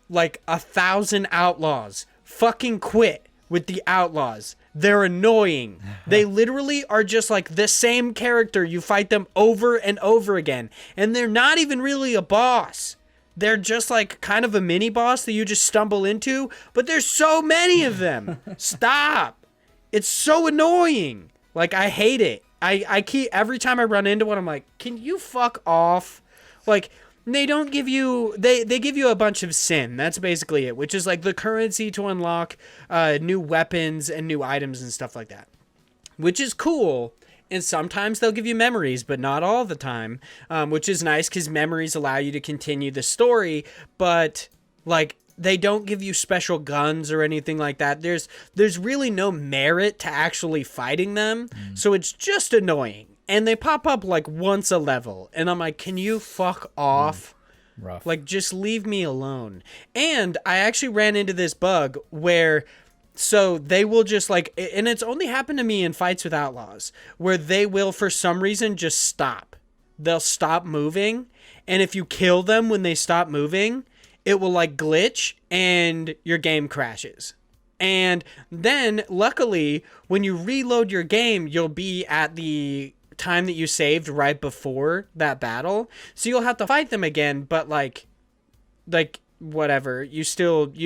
like 1,000 outlaws. Fucking quit with the outlaws. They're annoying. They literally are just like the same character. You fight them over and over again. And they're not even really a boss. They're just like kind of a mini boss that you just stumble into. But there's so many of them. Stop. It's so annoying. Like, I hate it. I keep, every time I run into one, I'm like, can you fuck off? Like, they don't give you, they give you a bunch of sin. That's basically it, which is like the currency to unlock new weapons and new items and stuff like that, which is cool. And sometimes they'll give you memories, but not all the time, which is nice because memories allow you to continue the story. But like, they don't give you special guns or anything like that. There's really no merit to actually fighting them. So it's just annoying. And they pop up like once a level. And I'm like, can you fuck off? Rough. Like, just leave me alone. And I actually ran into this bug where, so they will just like, and it's only happened to me in fights with outlaws, where they will for some reason just stop. They'll stop moving. And if you kill them when they stop moving, it will like glitch and your game crashes. And then luckily when you reload your game, you'll be at the time that you saved right before that battle, so you'll have to fight them again, but like whatever, you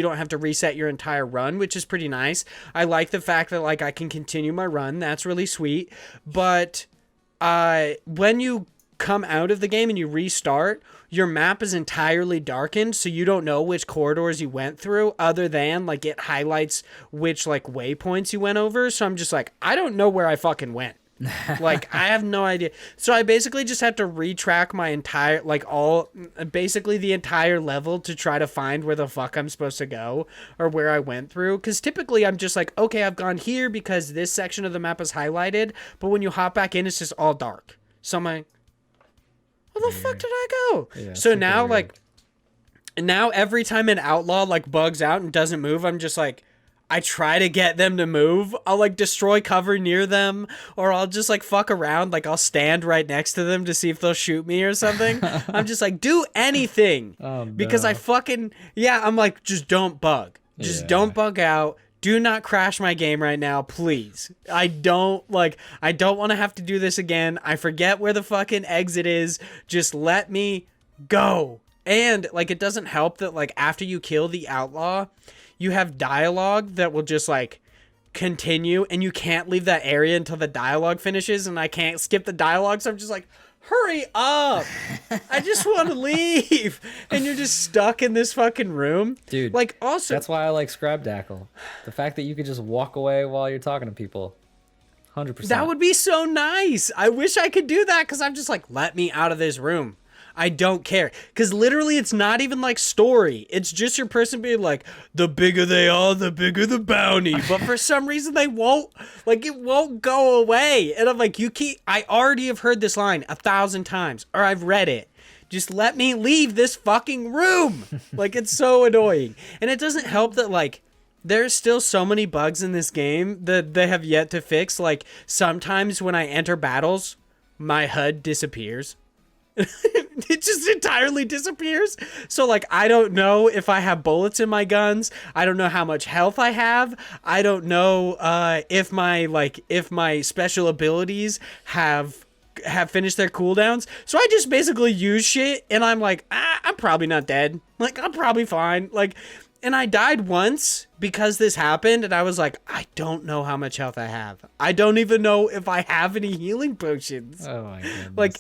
don't have to reset your entire run, which is pretty nice. I like the fact that like I can continue my run. That's really sweet. But when you come out of the game and you restart, your map is entirely darkened, so you don't know which corridors you went through, other than like it highlights which like waypoints you went over. So I'm just like, I don't know where I fucking went. Like, I have no idea. So I basically just had to retrack my entire, like, basically the entire level to try to find where the fuck I'm supposed to go or where I went through. Because typically I'm just like, okay, I've gone here because this section of the map is highlighted. But when you hop back in, it's just all dark. So I'm like, where the fuck did I go? Yeah, so now, weird. Now every time an outlaw, like, bugs out and doesn't move, I'm just like, I try to get them to move. I'll like destroy cover near them, or I'll just like fuck around. Like, I'll stand right next to them to see if they'll shoot me or something. I'm just like, do anything. Oh, no. Because I'm like, just don't bug. Just don't bug out. Do not crash my game right now, please. I don't want to have to do this again. I forget where the fucking exit is. Just let me go. And like, it doesn't help that like after you kill the outlaw, you have dialogue that will just like continue, and you can't leave that area until the dialogue finishes, and I can't skip the dialogue, so I'm just like, hurry up. I just want to leave. And you're just stuck in this fucking room. Dude, like, also, that's why I like Scrabdackle. The fact that you could just walk away while you're talking to people. 100%. That would be so nice. I wish I could do that, because I'm just like, let me out of this room. I don't care. Because literally it's not even like story. It's just your person being like, the bigger they are, the bigger the bounty. But for some reason they won't, like, it won't go away. And I'm like, I already have heard this line 1,000 times, or I've read it. Just let me leave this fucking room. Like, it's so annoying. And it doesn't help that, like, there's still so many bugs in this game that they have yet to fix. Like, sometimes when I enter battles, my HUD disappears. It just entirely disappears. So, like, I don't know if I have bullets in my guns. I don't know how much health I have. I don't know if my special abilities have finished their cooldowns. So I just basically use shit, and I'm like, I'm probably not dead. Like, I'm probably fine. Like, and I died once because this happened, and I was like, I don't know how much health I have. I don't even know if I have any healing potions. Oh my goodness. Like,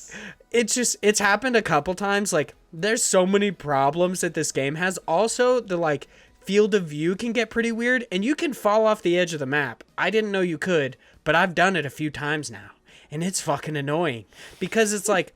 it's happened a couple times. Like, there's so many problems that this game has. Also, the, like, field of view can get pretty weird, and you can fall off the edge of the map. I didn't know you could, but I've done it a few times now, and it's fucking annoying because it's like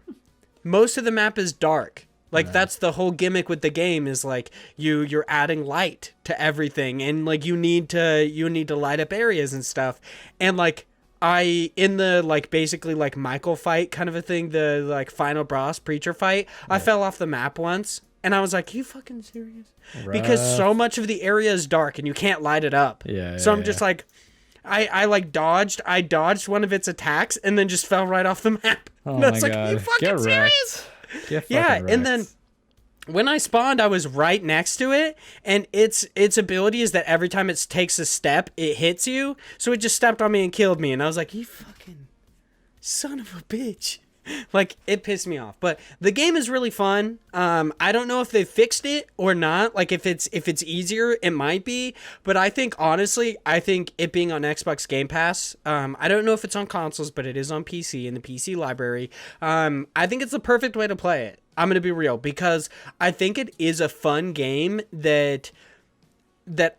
most of the map is dark. Like, that's the whole gimmick with the game, is like you're adding light to everything, and like you need to light up areas and stuff. And like, in the, like, basically like Michael fight kind of a thing, the like final boss preacher fight, I fell off the map once, and I was like, are you fucking serious? Because so much of the area is dark and you can't light it up. So I'm just like, I dodged one of its attacks and then just fell right off the map. Oh and I was my like, God. are you fucking serious? Yeah, and then when I spawned, I was right next to it, and its ability is that every time it takes a step, it hits you. So it just stepped on me and killed me, and I was like, you fucking son of a bitch. Like, it pissed me off. But the game is really fun. I don't know if they fixed it or not. Like, if it's easier, it might be. But I think, honestly, it being on Xbox Game Pass, I don't know if it's on consoles, but it is on PC in the PC library. I think it's the perfect way to play it. I'm going to be real, because I think it is a fun game that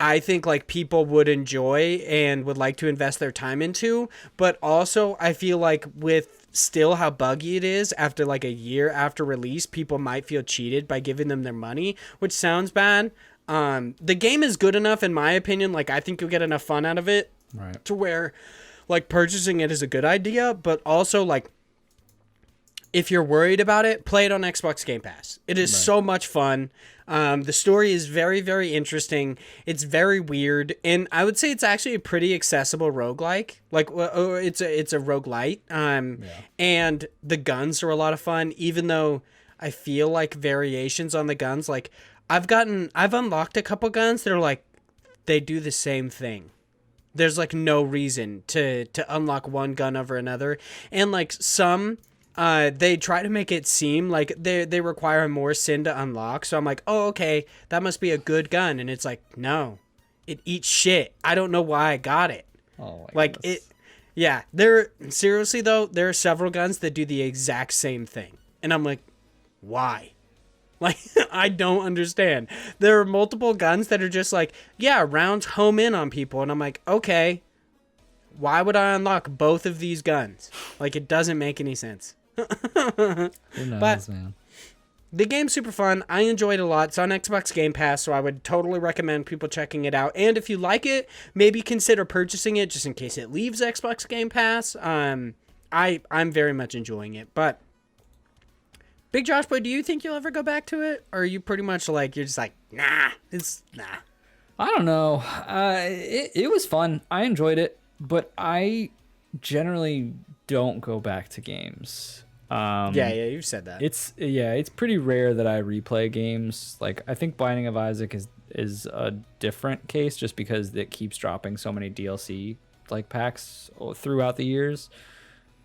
I think, like, people would enjoy and would like to invest their time into. But also, I feel like with still how buggy it is after like a year after release, people might feel cheated by giving them their money, which sounds bad. The game is good enough, in my opinion. Like, I think you'll get enough fun out of it to where, like, purchasing it is a good idea. But also, like, if you're worried about it, play it on Xbox Game Pass. It is so much fun. The story is very, very interesting. It's very weird, and I would say it's actually a pretty accessible roguelike. Like, it's a roguelite. And the guns are a lot of fun, even though I feel like variations on the guns. Like, I've unlocked a couple guns that are like, they do the same thing. There's like no reason to unlock one gun over another, and like some. They try to make it seem like they require more sin to unlock. So I'm like, oh, okay, that must be a good gun. And it's like, no, it eats shit. I don't know why I got it. Oh, my like goodness. Seriously though, there are several guns that do the exact same thing. And I'm like, why? Like, I don't understand. There are multiple guns that are just like, yeah, rounds home in on people. And I'm like, okay, why would I unlock both of these guns? Like, it doesn't make any sense. Who knows, but man? The game's super fun. I enjoyed it a lot. It's on Xbox Game Pass, so I would totally recommend people checking it out. And if you like it, maybe consider purchasing it just in case it leaves Xbox Game Pass. I'm very much enjoying it. But Big Josh Boy, do you think you'll ever go back to it? Or are you pretty much like, you're just like, nah. I don't know. It was fun. I enjoyed it, but I generally don't go back to games. Yeah, you've said that. It's pretty rare that I replay games. Like, I think Binding of Isaac is a different case, just because it keeps dropping so many DLC like packs throughout the years.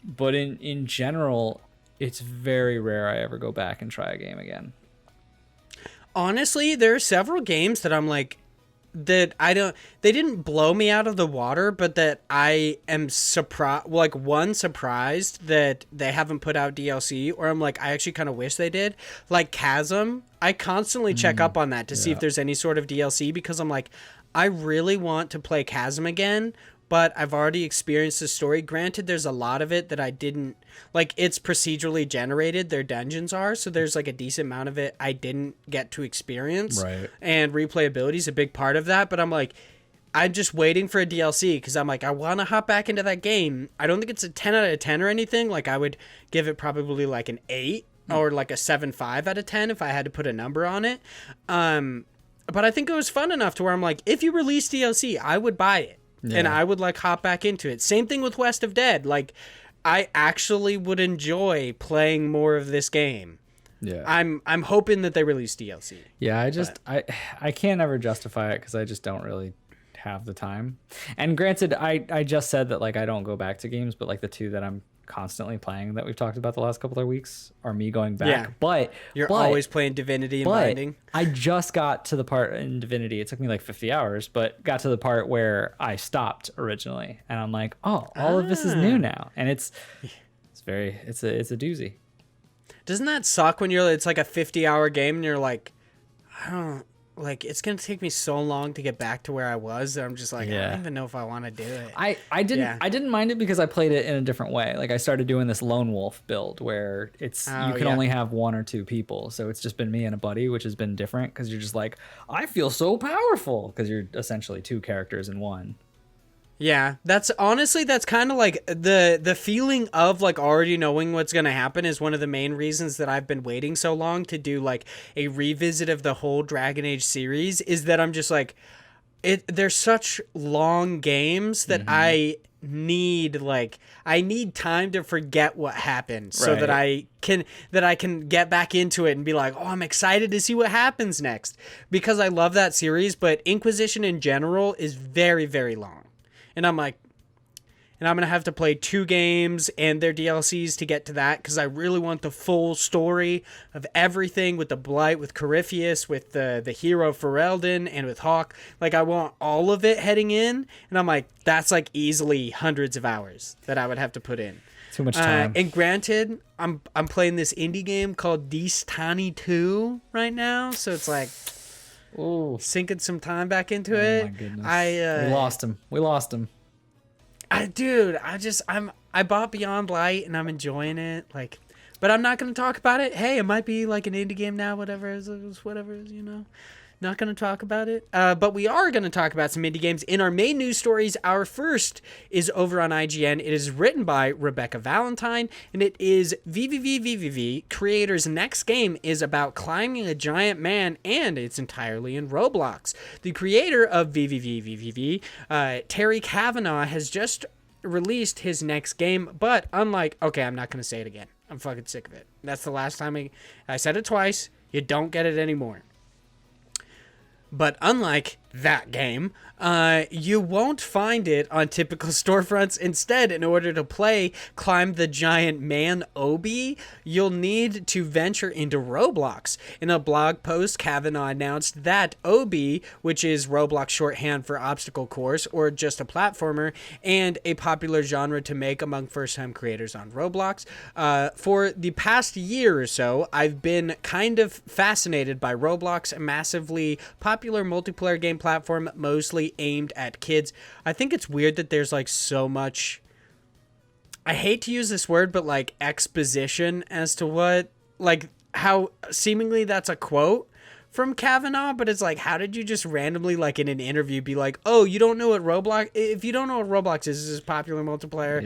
But in general, it's very rare I ever go back and try a game again. Honestly, there are several games that I'm like, that they didn't blow me out of the water, but that I am surprised, like, surprised that they haven't put out DLC, or I'm like, I actually kind of wish they did. Like Chasm, I constantly check up on that to see if there's any sort of DLC, because I'm like, I really want to play Chasm again, but I've already experienced the story. Granted, there's a lot of it that I didn't, like, it's procedurally generated, their dungeons are, so there's like a decent amount of it I didn't get to experience. Right. And replayability is a big part of that, but I'm like, I'm just waiting for a DLC, because I'm like, I want to hop back into that game. I don't think it's a 10 out of 10 or anything. Like, I would give it probably like an 8 or like a 7.5 out of 10 if I had to put a number on it. But I think it was fun enough to where I'm like, if you release DLC, I would buy it. Yeah. And I would like hop back into it. Same thing with West of Dead. Like, I actually would enjoy playing more of this game. Yeah. I'm hoping that they release DLC. Yeah, I can't ever justify it because I just don't really have the time. And granted, I just said that like I don't go back to games, but like the two that I'm constantly playing that we've talked about the last couple of weeks are me going back. Yeah. But you're always playing Divinity and Binding. I just got to the part in Divinity. It took me like 50 hours, but got to the part where I stopped originally, and I'm like, oh, all of this is new now, and it's a doozy. Doesn't that suck when it's like a 50-hour game and you're like, I don't. Like, it's gonna take me so long to get back to where I was that I'm just like, I don't even know if I want to do it. I didn't mind it because I played it in a different way. Like, I started doing this lone wolf build where you can only have 1 or 2 people, so it's just been me and a buddy, which has been different because you're just like, I feel so powerful because you're essentially 2 characters in one. Yeah, that's kind of like the feeling of like already knowing what's going to happen is one of the main reasons that I've been waiting so long to do like a revisit of the whole Dragon Age series, is that I'm just like, they're such long games that I need time to forget what happened so that I can get back into it and be like, oh, I'm excited to see what happens next, because I love that series. But Inquisition in general is very, very long. And I'm like, and I'm going to have to play 2 games and their DLCs to get to that, because I really want the full story of everything with the Blight, with Corypheus, with the hero Ferelden, and with Hawk. Like, I want all of it heading in. And I'm like, that's like easily hundreds of hours that I would have to put in. Too much time. And granted, I'm playing this indie game called Destiny 2 right now. So it's like... Ooh. Sinking some time back into it. My goodness. We lost him. I bought Beyond Light and I'm enjoying it. Like, but I'm not going to talk about it. Hey, it might be like an indie game now, whatever it is, you know. Not going to talk about it. But we are going to talk about some indie games in our main news stories. Our first is over on IGN. It is written by Rebecca Valentine, and it is VVVVVV. Creator's next game is about climbing a giant man, and it's entirely in Roblox. The creator of VVVVVV, Terry Kavanagh, has just released his next game, but unlike... Okay, I'm not going to say it again. I'm fucking sick of it. That's the last time I said it twice. You don't get it anymore. But unlike that game, you won't find it on typical storefronts. Instead, in order to play Climb the Giant Man Obi, you'll need to venture into Roblox. In a blog post, Kavanagh announced that Obi, which is Roblox shorthand for obstacle course or just a platformer, and a popular genre to make among first-time creators on Roblox. For the past year or so, I've been kind of fascinated by Roblox, a massively popular multiplayer game platform mostly aimed at kids. I think it's weird that there's like so much, I hate to use this word, but like exposition as to what, like how seemingly that's a quote from Kavanagh, but it's like, how did you just randomly like in an interview be like, oh, you don't know what Roblox, if you don't know what Roblox is, this is popular multiplayer.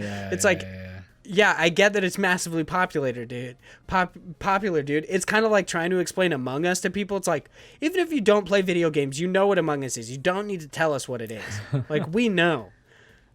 Yeah, I get that it's massively popular, dude. It's kind of like trying to explain Among Us to people. It's like, even if you don't play video games, you know what Among Us is. You don't need to tell us what it is. Like, we know.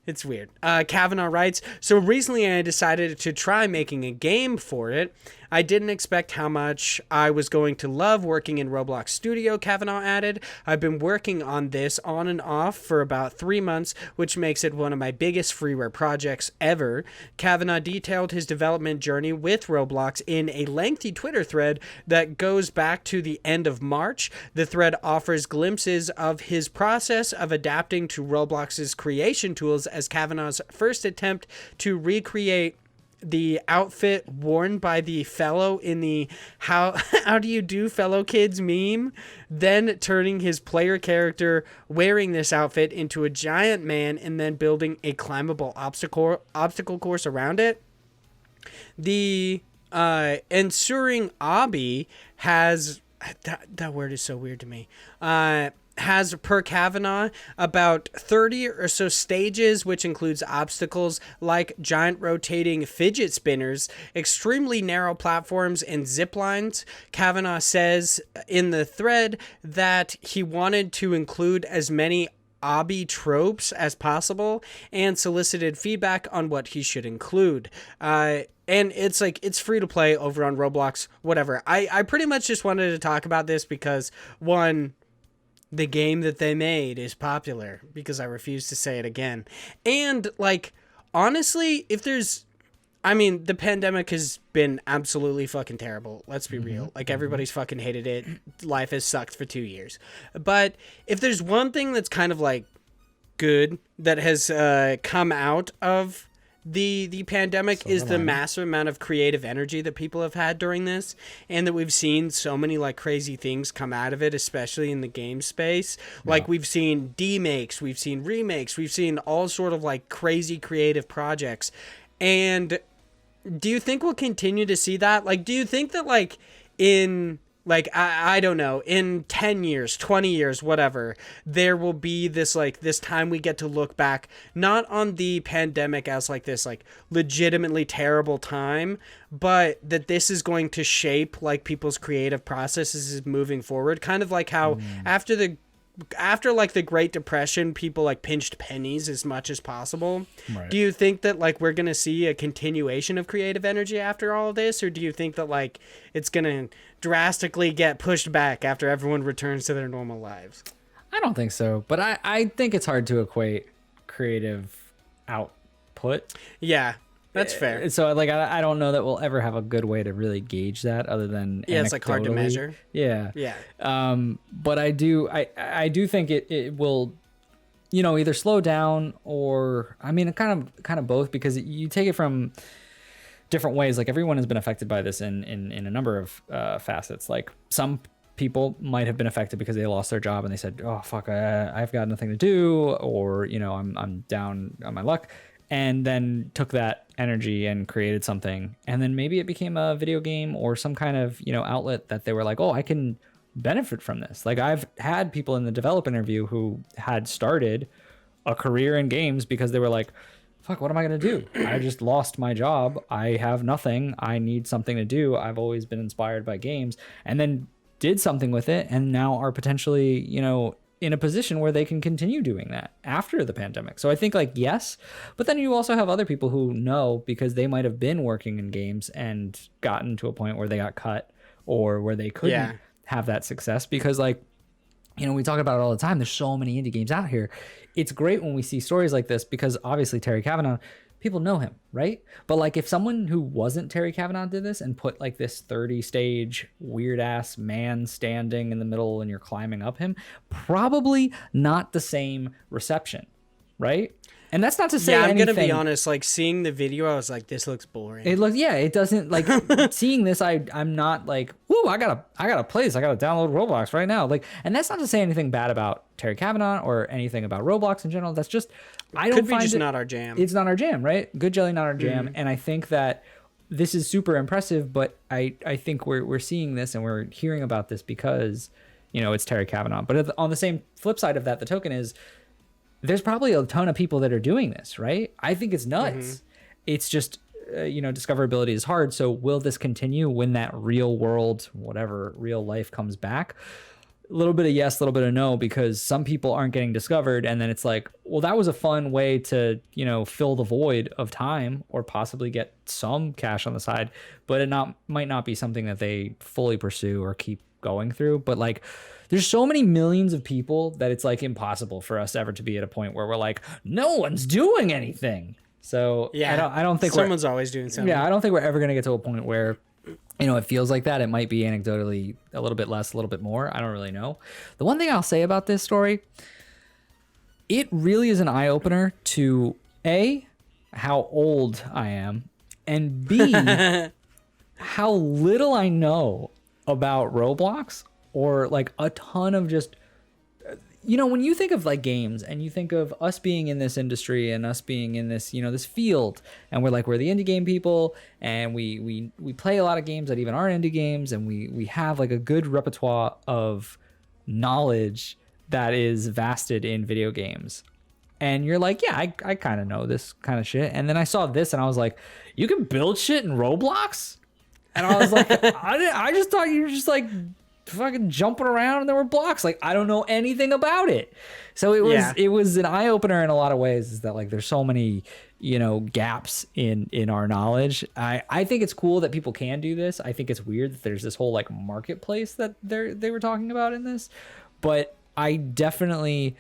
It's weird. Kavanagh writes, so recently I decided to try making a game for it. I didn't expect how much I was going to love working in Roblox Studio, Kavanaugh added. I've been working on this on and off for about 3 months, which makes it one of my biggest freeware projects ever. Kavanaugh detailed his development journey with Roblox in a lengthy Twitter thread that goes back to the end of March. The thread offers glimpses of his process of adapting to Roblox's creation tools as Kavanaugh's first attempt to recreate the outfit worn by the fellow in the how do you do fellow kids meme, then turning his player character wearing this outfit into a giant man and then building a climbable obstacle course around it. The ensuing obby has that word is so weird to me. Has, per Kavanaugh, about 30 or so stages, which includes obstacles like giant rotating fidget spinners, extremely narrow platforms, and zip lines. Kavanaugh says in the thread that he wanted to include as many obby tropes as possible and solicited feedback on what he should include. And it's like, it's free to play over on Roblox, whatever. I pretty much just wanted to talk about this because, one, the game that they made is popular, because I refuse to say it again. And, like, honestly, if there's... I mean, the pandemic has been absolutely fucking terrible. Let's be real. Like, everybody's fucking hated it. Life has sucked for 2 years. But if there's one thing that's kind of, like, good that has come out of the pandemic is the massive amount of creative energy that people have had during this, and that we've seen so many like crazy things come out of it, especially in the game space. Like we've seen demakes, we've seen remakes, we've seen all sort of like crazy creative projects. And do you think we'll continue to see that? Like, do you think that like in like, I don't know, in 10 years, 20 years, whatever, there will be this, like, this time we get to look back, not on the pandemic as, like, this, like, legitimately terrible time, but that this is going to shape, like, people's creative processes moving forward? Kind of like how after like the Great Depression, people like pinched pennies as much as possible. Right. Do you think that like we're gonna see a continuation of creative energy after all of this, or do you think that like it's gonna drastically get pushed back after everyone returns to their normal lives? I don't think so, but I think it's hard to equate creative output. Yeah. That's fair. So, like, I don't know that we'll ever have a good way to really gauge that, other than it's like hard to measure. Yeah. But I do think it will, you know, either slow down or, I mean, kind of both, because you take it from different ways. Like, everyone has been affected by this in a number of facets. Like, some people might have been affected because they lost their job and they said, "Oh fuck, I've got nothing to do," or, you know, I'm down on my luck. And then took that energy and created something. And then maybe it became a video game or some kind of, you know, outlet that they were like, oh, I can benefit from this. Like, I've had people in the develop interview who had started a career in games because they were like, fuck, what am I going to do? I just lost my job. I have nothing. I need something to do. I've always been inspired by games. And then did something with it and now are potentially, you know, in a position where they can continue doing that after the pandemic. So I think, like, yes, but then you also have other people who know, because they might have been working in games and gotten to a point where they got cut or where they couldn't have that success, because, like, you know, we talk about it all the time. There's so many indie games out here. It's great when we see stories like this, because obviously Terry Kavanaugh, people know him, right? But like, if someone who wasn't Terry Kavanaugh did this and put like this 30 stage weird ass man standing in the middle and you're climbing up him, probably not the same reception, right? And that's not to say anything. I'm gonna be honest, like, seeing the video, I was like, this looks boring. It looks, it doesn't, like, seeing this, I'm not like, whoa, I gotta play this, I gotta download Roblox right now. Like, and that's not to say anything bad about Terry Kavanaugh or anything about Roblox in general. That's just, I don't find just not our jam. It's not our jam, right? Good jelly, not our jam. And I think that this is super impressive, but I think we're seeing this and we're hearing about this because, you know, it's Terry Kavanaugh. But on the same flip side of that, the token is, there's probably a ton of people that are doing this, right? I think it's nuts. It's just, you know, discoverability is hard. So will this continue when that real world, whatever, real life comes back? little bit of yes, a little bit of no, because some people aren't getting discovered. And then it's like, well, that was a fun way to, fill the void of time or possibly get some cash on the side, but it might not be something that they fully pursue or keep going through. But like, there's so many millions of people that it's like impossible for us ever to be at a point where we're like, no one's doing anything. So yeah, I don't think someone's always doing something. Yeah, I don't think we're ever going to get to a point where, it feels like that. It might be anecdotally a little bit less, a little bit more. I don't really know. The one thing I'll say about this story, it really is an eye opener to A, how old I am, and B, how little I know about Roblox, or like a ton of just, when you think of like games and you think of us being in this industry and us being in this, this field, and we're the indie game people, and we play a lot of games that even aren't indie games, and we have like a good repertoire of knowledge that is vasted in video games. And you're like, yeah, I kind of know this kind of shit. And then I saw this and I was like, you can build shit in Roblox? And I was like, I just thought you were just like fucking jumping around and there were blocks. Like, I don't know anything about it. So it was an eye opener in a lot of ways, is that like there's so many, gaps in our knowledge. I think it's cool that people can do this. I think it's weird that there's this whole like marketplace that they were talking about in this. But I definitely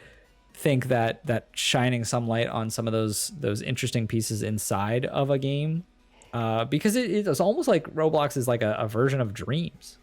think that shining some light on some of those interesting pieces inside of a game, because it's almost like Roblox is like a version of Dreams.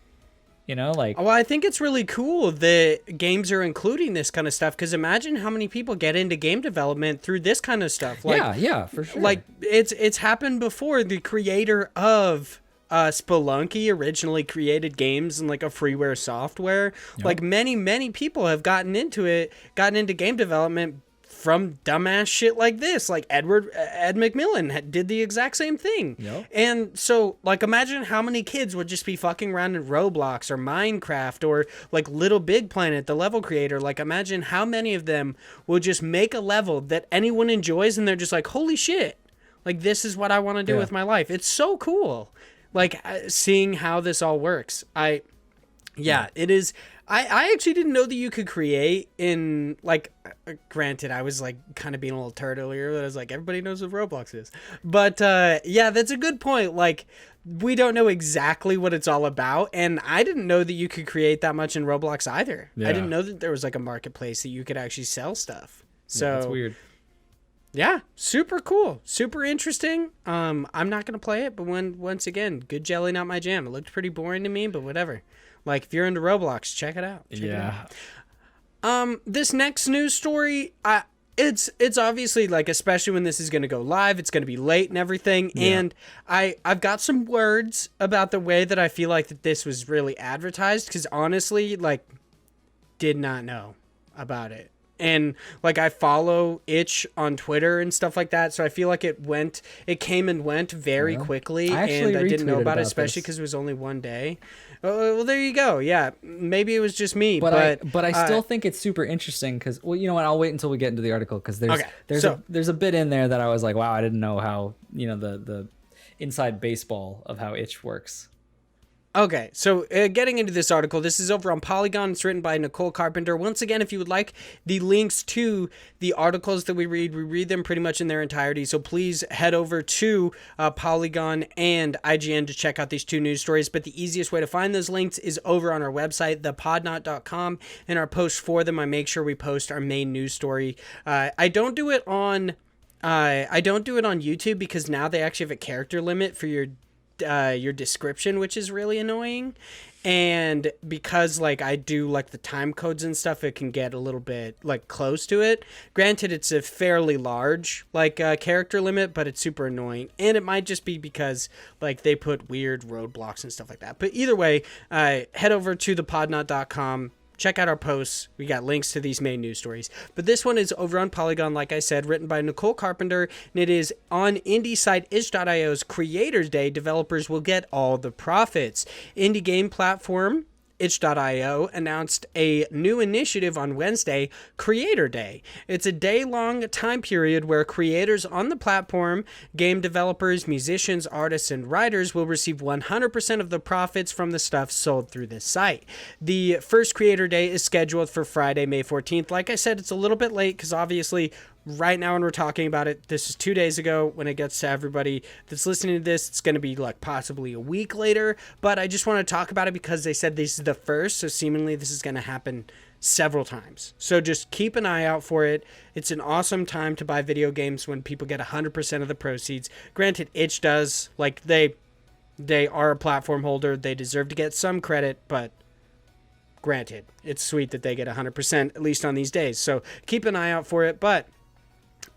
Well, I think it's really cool that games are including this kind of stuff, because imagine how many people get into game development through this kind of stuff. Like, yeah, for sure. Like it's happened before. The creator of Spelunky originally created games and like a freeware software. Yep. Like many people have gotten into game development from dumbass shit like this. Like Ed McMillan did the exact same thing. Yep. And so like imagine how many kids would just be fucking around in Roblox or Minecraft or like Little Big Planet, the level creator. Like imagine how many of them will just make a level that anyone enjoys and they're just like, holy shit, like this is what I want to do with my life. It's so cool. Like seeing how this all works. It is. I actually didn't know that you could create in, like, granted, I was, like, kind of being a little turd earlier. That I was like, everybody knows what Roblox is. But, yeah, that's a good point. Like, we don't know exactly what it's all about. And I didn't know that you could create that much in Roblox either. Yeah. I didn't know that there was, like, a marketplace that you could actually sell stuff. So, that's weird. Yeah, super cool. Super interesting. I'm not going to play it, but once again, good jelly, not my jam. It looked pretty boring to me, but whatever. Like, if you're into Roblox, check it out. Check it out. This next news story, it's obviously, like, especially when this is going to go live, it's going to be late and everything. Yeah. And I've got some words about the way that I feel like that this was really advertised, because honestly, like, did not know about it. And like I follow Itch on Twitter and stuff like that, so I feel like it came and went very quickly, and I didn't know about it, especially because it was only one day. Well, there you go. Yeah, maybe it was just me, but I still think it's super interesting because, well, you know what? I'll wait until we get into the article, because there's a bit in there that I was like, wow, I didn't know how, the inside baseball of how Itch works. Okay, so getting into this article, this is over on Polygon. It's written by Nicole Carpenter. Once again, if you would like the links to the articles that we read them pretty much in their entirety. So please head over to Polygon and IGN to check out these two news stories. But the easiest way to find those links is over on our website, thepodnot.com. In our post for them, I make sure we post our main news story. I don't do it on YouTube, because now they actually have a character limit for your description, which is really annoying. And because like I do like the time codes and stuff, it can get a little bit like close to it. Granted, it's a fairly large like character limit, but it's super annoying. And it might just be because like they put weird roadblocks and stuff like that. But either way, head over to thepodnot.com. Check out our posts. We got links to these main news stories. But this one is over on Polygon, like I said, written by Nicole Carpenter, and it is on indie site itch.io's Creators Day. Developers will get all the profits. Indie game platform itch.io announced a new initiative on Wednesday, Creator Day. It's a day-long time period where creators on the platform, game developers, musicians, artists, and writers will receive 100% of the profits from the stuff sold through this site. The first Creator Day is scheduled for Friday, May 14th. Like I said, it's a little bit late because obviously right now when we're talking about it, this is 2 days ago. When it gets to everybody that's listening to this, it's going to be like possibly a week later, but I just want to talk about it because they said this is the first, so seemingly this is going to happen several times. So just keep an eye out for it. It's an awesome time to buy video games when people get 100% of the proceeds. Granted, itch does, like they are a platform holder. They deserve to get some credit, but granted, it's sweet that they get 100% at least on these days. So keep an eye out for it, but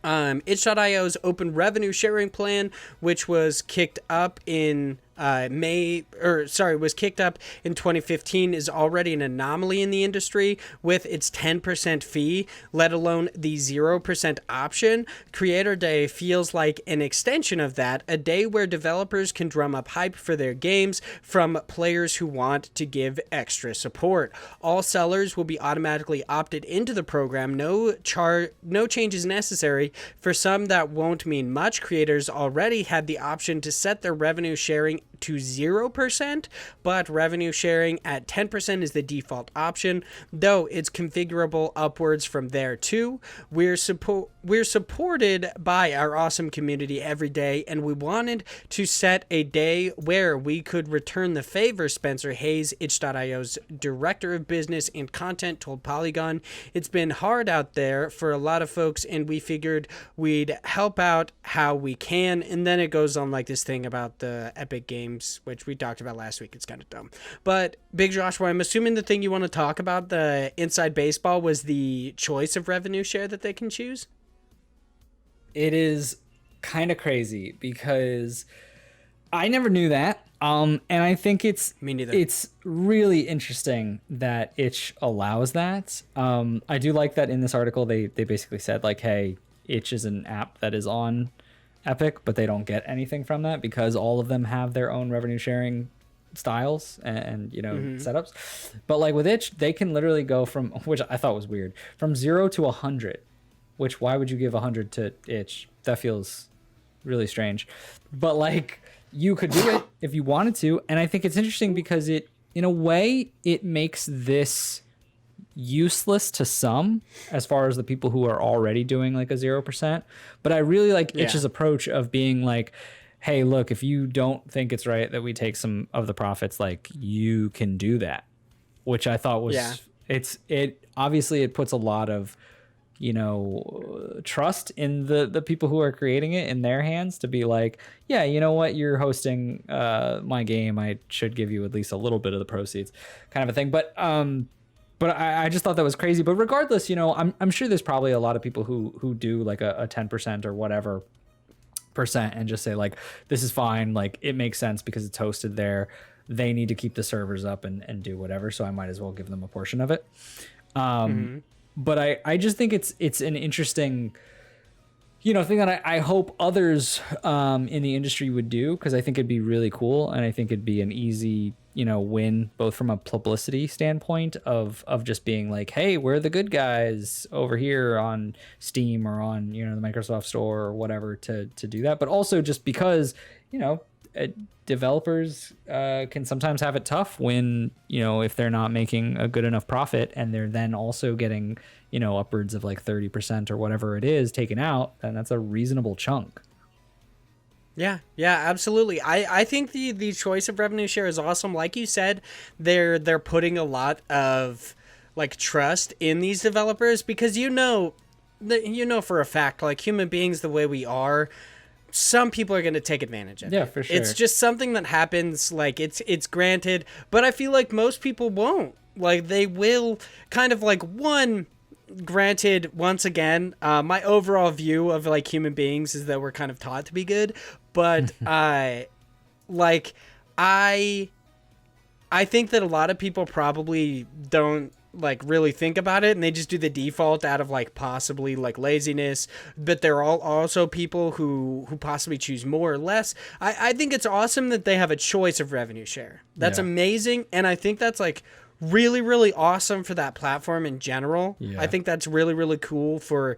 itch.io's open revenue sharing plan, which was kicked up in was kicked up in 2015, is already an anomaly in the industry with its 10% fee, let alone the 0% option. Creator Day feels like an extension of that, a day where developers can drum up hype for their games from players who want to give extra support. All sellers will be automatically opted into the program. No changes necessary. For some, that won't mean much. Creators already had the option to set their revenue sharing to 0%, but revenue sharing at 10% is the default option, though it's configurable upwards from there too. We're supported by our awesome community every day, and we wanted to set a day where we could return the favor, Spencer Hayes, itch.io's director of business and content, told Polygon. It's been hard out there for a lot of folks, and we figured we'd help out how we can. And then it goes on like this thing about the Epic Games, which we talked about last week. It's kind of dumb. But Big Joshua, I'm assuming the thing you want to talk about, the inside baseball, was the choice of revenue share that they can choose. It is kind of crazy because I never knew that. And I think it's really interesting that itch allows that. I do like that in this article they basically said like, hey, itch is an app that is on Epic, but they don't get anything from that because all of them have their own revenue sharing styles and setups. But like with itch, they can literally go from, which I thought was weird, from 0 to 100, which why would you give 100 to itch? That feels really strange, but like you could do it if you wanted to. And I think it's interesting because it, in a way, it makes this useless to some as far as the people who are already doing like a 0%, but I really like itch's approach of being like, hey, look, if you don't think it's right that we take some of the profits, like you can do that, which I thought was it obviously it puts a lot of trust in the people who are creating it in their hands to be like, yeah, you know what, you're hosting my game, I should give you at least a little bit of the proceeds, kind of a thing. But I just thought that was crazy. But regardless, I'm sure there's probably a lot of people who do like a 10% or whatever percent and just say like, this is fine. Like it makes sense because it's hosted there. They need to keep the servers up and do whatever. So I might as well give them a portion of it. But I just think it's an interesting, thing that I hope others in the industry would do, because I think it'd be really cool. And I think it'd be an easy win, both from a publicity standpoint of just being like, hey, we're the good guys over here on Steam or on the Microsoft Store or whatever to do that, but also just because developers can sometimes have it tough when if they're not making a good enough profit and they're then also getting upwards of like 30% or whatever it is taken out, then that's a reasonable chunk. Yeah, absolutely. I think the choice of revenue share is awesome. Like you said, they're putting a lot of like trust in these developers because for a fact, like human beings the way we are, some people are going to take advantage of it. Yeah, for sure. It's just something that happens, like it's granted, but I feel like most people won't. Like they will kind of like granted, once again, my overall view of like human beings is that we're kind of taught to be good, but I think that a lot of people probably don't like really think about it and they just do the default out of like possibly like laziness, but they're all also people who possibly choose more or less. I think it's awesome that they have a choice of revenue share. That's amazing, and I think that's like really, really awesome for that platform in general. Yeah. I think that's really, really cool for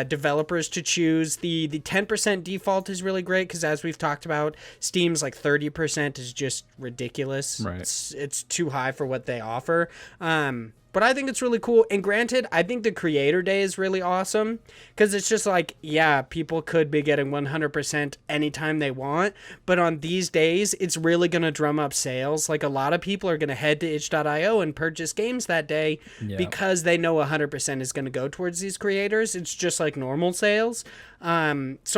developers to choose. The 10% default is really great because, as we've talked about, Steam's like 30% is just ridiculous. Right. It's too high for what they offer. But I think it's really cool. And granted, I think the Creator Day is really awesome because it's just like, yeah, people could be getting 100% anytime they want. But on these days, it's really going to drum up sales. Like, a lot of people are going to head to itch.io and purchase games that day because they know 100% is going to go towards these creators. It's just like normal sales. So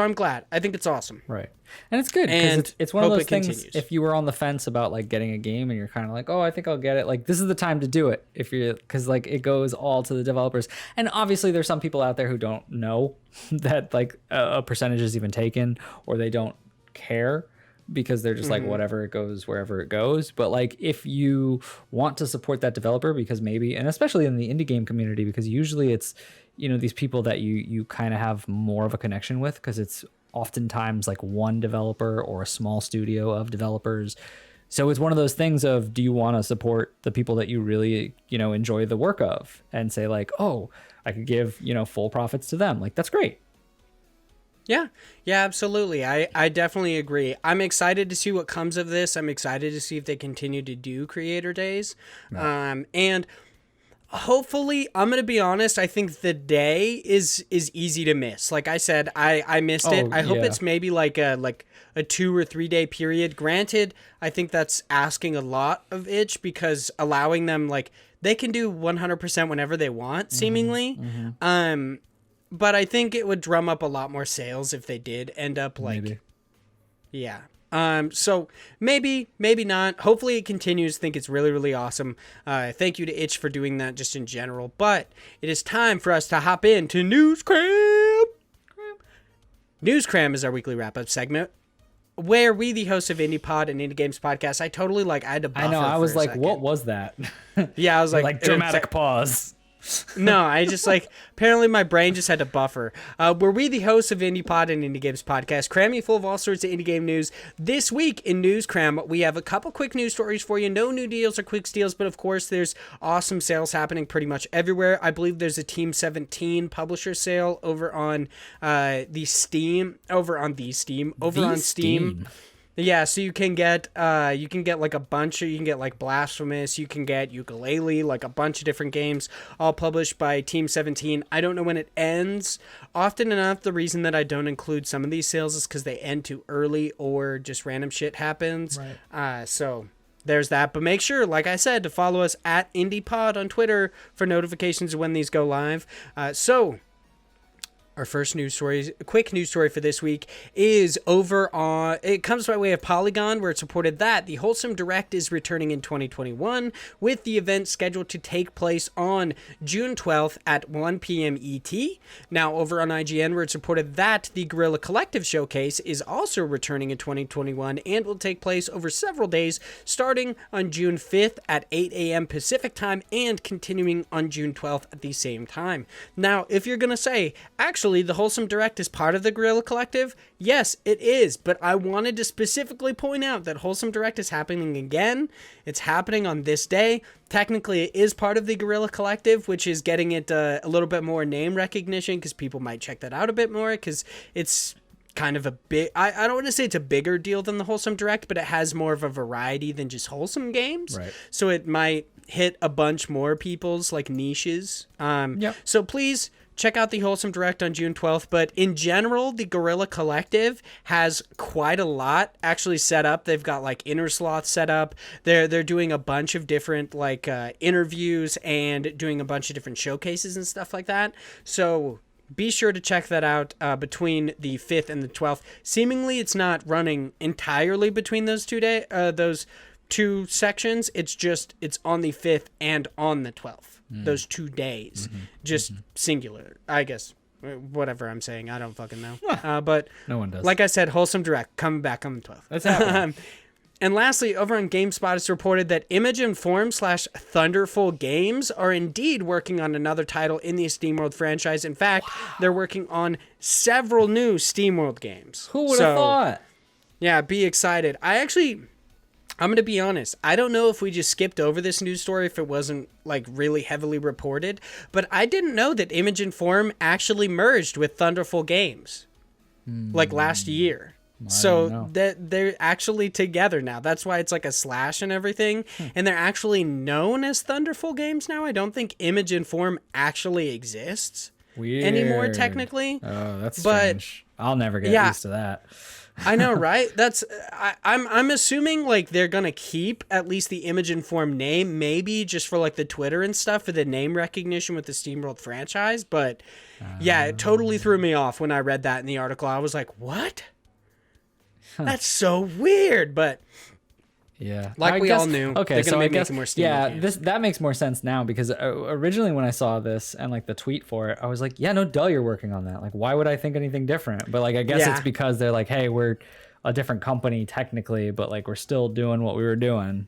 I'm glad. I think it's awesome. Right. And it's good because it's one of those things, if you were on the fence about like getting a game and you're kind of like, oh, I think I'll get it, like this is the time to do it, if you're, because like it goes all to the developers. And obviously there's some people out there who don't know that like a percentage is even taken, or they don't care because they're just like, whatever, it goes wherever it goes. But like, if you want to support that developer, because maybe, and especially in the indie game community, because usually it's, you know, these people that you kind of have more of a connection with, because it's oftentimes like one developer or a small studio of developers. So it's one of those things of, do you want to support the people that you really, you know, enjoy the work of, and say like, oh, I could give, you know, full profits to them. Like, that's great. Yeah, absolutely. I definitely agree. I'm excited to see what comes of this. I'm excited to see if they continue to do Creator Days. Right. And hopefully, I'm going to be honest, I think the day is easy to miss. Like I said, I missed it. I hope it's maybe like a 2 or 3 day period. Granted, I think that's asking a lot of itch, because allowing them, like, they can do 100% whenever they want, seemingly. But I think it would drum up a lot more sales if they did end up like, maybe. Yeah. So maybe not. Hopefully it continues. Think it's really, really awesome. Thank you to Itch for doing that just in general. But it is time for us to hop into News Cram. News Cram is our weekly wrap-up segment where we, the hosts of IndiePod and Indie Games Podcast, I had to buffer. I know. I was like, what was that? Yeah, I was like dramatic pause. No, I just like, apparently my brain just had to buffer. Where we, the hosts of IndiePod and Indie Games Podcast, cram you full of all sorts of indie game news. This week in News Cram, we have a couple quick news stories for you. No new deals or quick steals, but of course there's awesome sales happening pretty much everywhere. I believe there's a Team 17 publisher sale over on Steam. Yeah, so you can get like a bunch of, you can get like Blasphemous, you can get Yooka-Laylee, like a bunch of different games, all published by Team 17. I don't know when it ends. Often enough, the reason that I don't include some of these sales is because they end too early or just random shit happens. Right. So there's that. But make sure, like I said, to follow us at IndiePod on Twitter for notifications of when these go live. Our first news story, a quick news story for this week, is over on, it comes by way of Polygon, where it's reported that the Wholesome Direct is returning in 2021, with the event scheduled to take place on June 12th at 1 p.m. ET. Now, over on IGN, where it's reported that the Guerrilla Collective Showcase is also returning in 2021 and will take place over several days, starting on June 5th at 8 a.m. Pacific time and continuing on June 12th at the same time. Now, if you're going to say, actually, the Wholesome Direct is part of the Guerrilla Collective, yes, it is, but I wanted to specifically point out that Wholesome Direct is happening again. It's happening on this day. Technically, it is part of the Guerrilla Collective, which is getting it a little bit more name recognition, because people might check that out a bit more, because it's kind of a big, I don't want to say it's a bigger deal than the Wholesome Direct, but it has more of a variety than just wholesome games. Right. So it might hit a bunch more people's like niches. So please check out the Wholesome Direct on June 12th. But in general, the Guerrilla Collective has quite a lot actually set up. They've got like Inner Sloth set up. They're doing a bunch of different like interviews and doing a bunch of different showcases and stuff like that. So be sure to check that out between the 5th and the 12th. Seemingly, it's not running entirely between those those two sections. It's on the 5th and on the 12th. Those 2 days, singular, I guess. Whatever I'm saying, I don't fucking know. But no one does. Like I said, Wholesome Direct coming back on the 12th. That's happening. And lastly, over on GameSpot, it's reported that Image and Form / Thunderful Games are indeed working on another title in the SteamWorld franchise. In fact, they're working on several new SteamWorld games. Who would have thought? Yeah, be excited. I'm going to be honest. I don't know if we just skipped over this news story if it wasn't like really heavily reported, but I didn't know that Image and Form actually merged with Thunderful Games like last year. So that they're actually together now. That's why it's like a slash and everything. And they're actually known as Thunderful Games now. I don't think Image and Form actually exists anymore technically. Oh, that's strange. I'll never get used to that. I know, right? I'm assuming like they're gonna keep at least the Image and Form name, maybe just for like the Twitter and stuff for the name recognition with the SteamWorld franchise. But yeah, it totally threw me off when I read that in the article. I was like, what? That's so weird, but yeah, like we all knew. Okay, so I guess more that makes more sense now because originally when I saw this and like the tweet for it, I was like, yeah, no duh, you're working on that. Like, why would I think anything different? But like, I guess it's because they're like, hey, we're a different company technically, but like we're still doing what we were doing.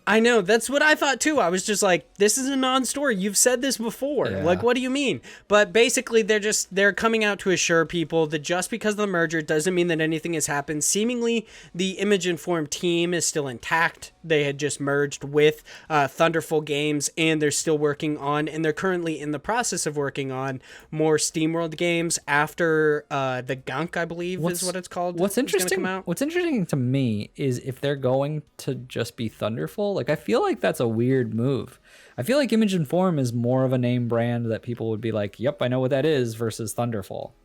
I know, that's what I thought too. I was just like, this is a non-story. You've said this before. Yeah. Like, what do you mean? But basically, they're coming out to assure people that just because of the merger doesn't mean that anything has happened. Seemingly, the Image and Form team is still intact. They had just merged with Thunderful Games, and they're still working on, and they're currently in the process of working on more SteamWorld games after the Gunk, I believe, is what it's called. What's interesting to me is if they're going to just be Thunderful. Like, I feel like that's a weird move. I feel like Image and Form is more of a name brand that people would be like, yep, I know what that is, versus Thunderful.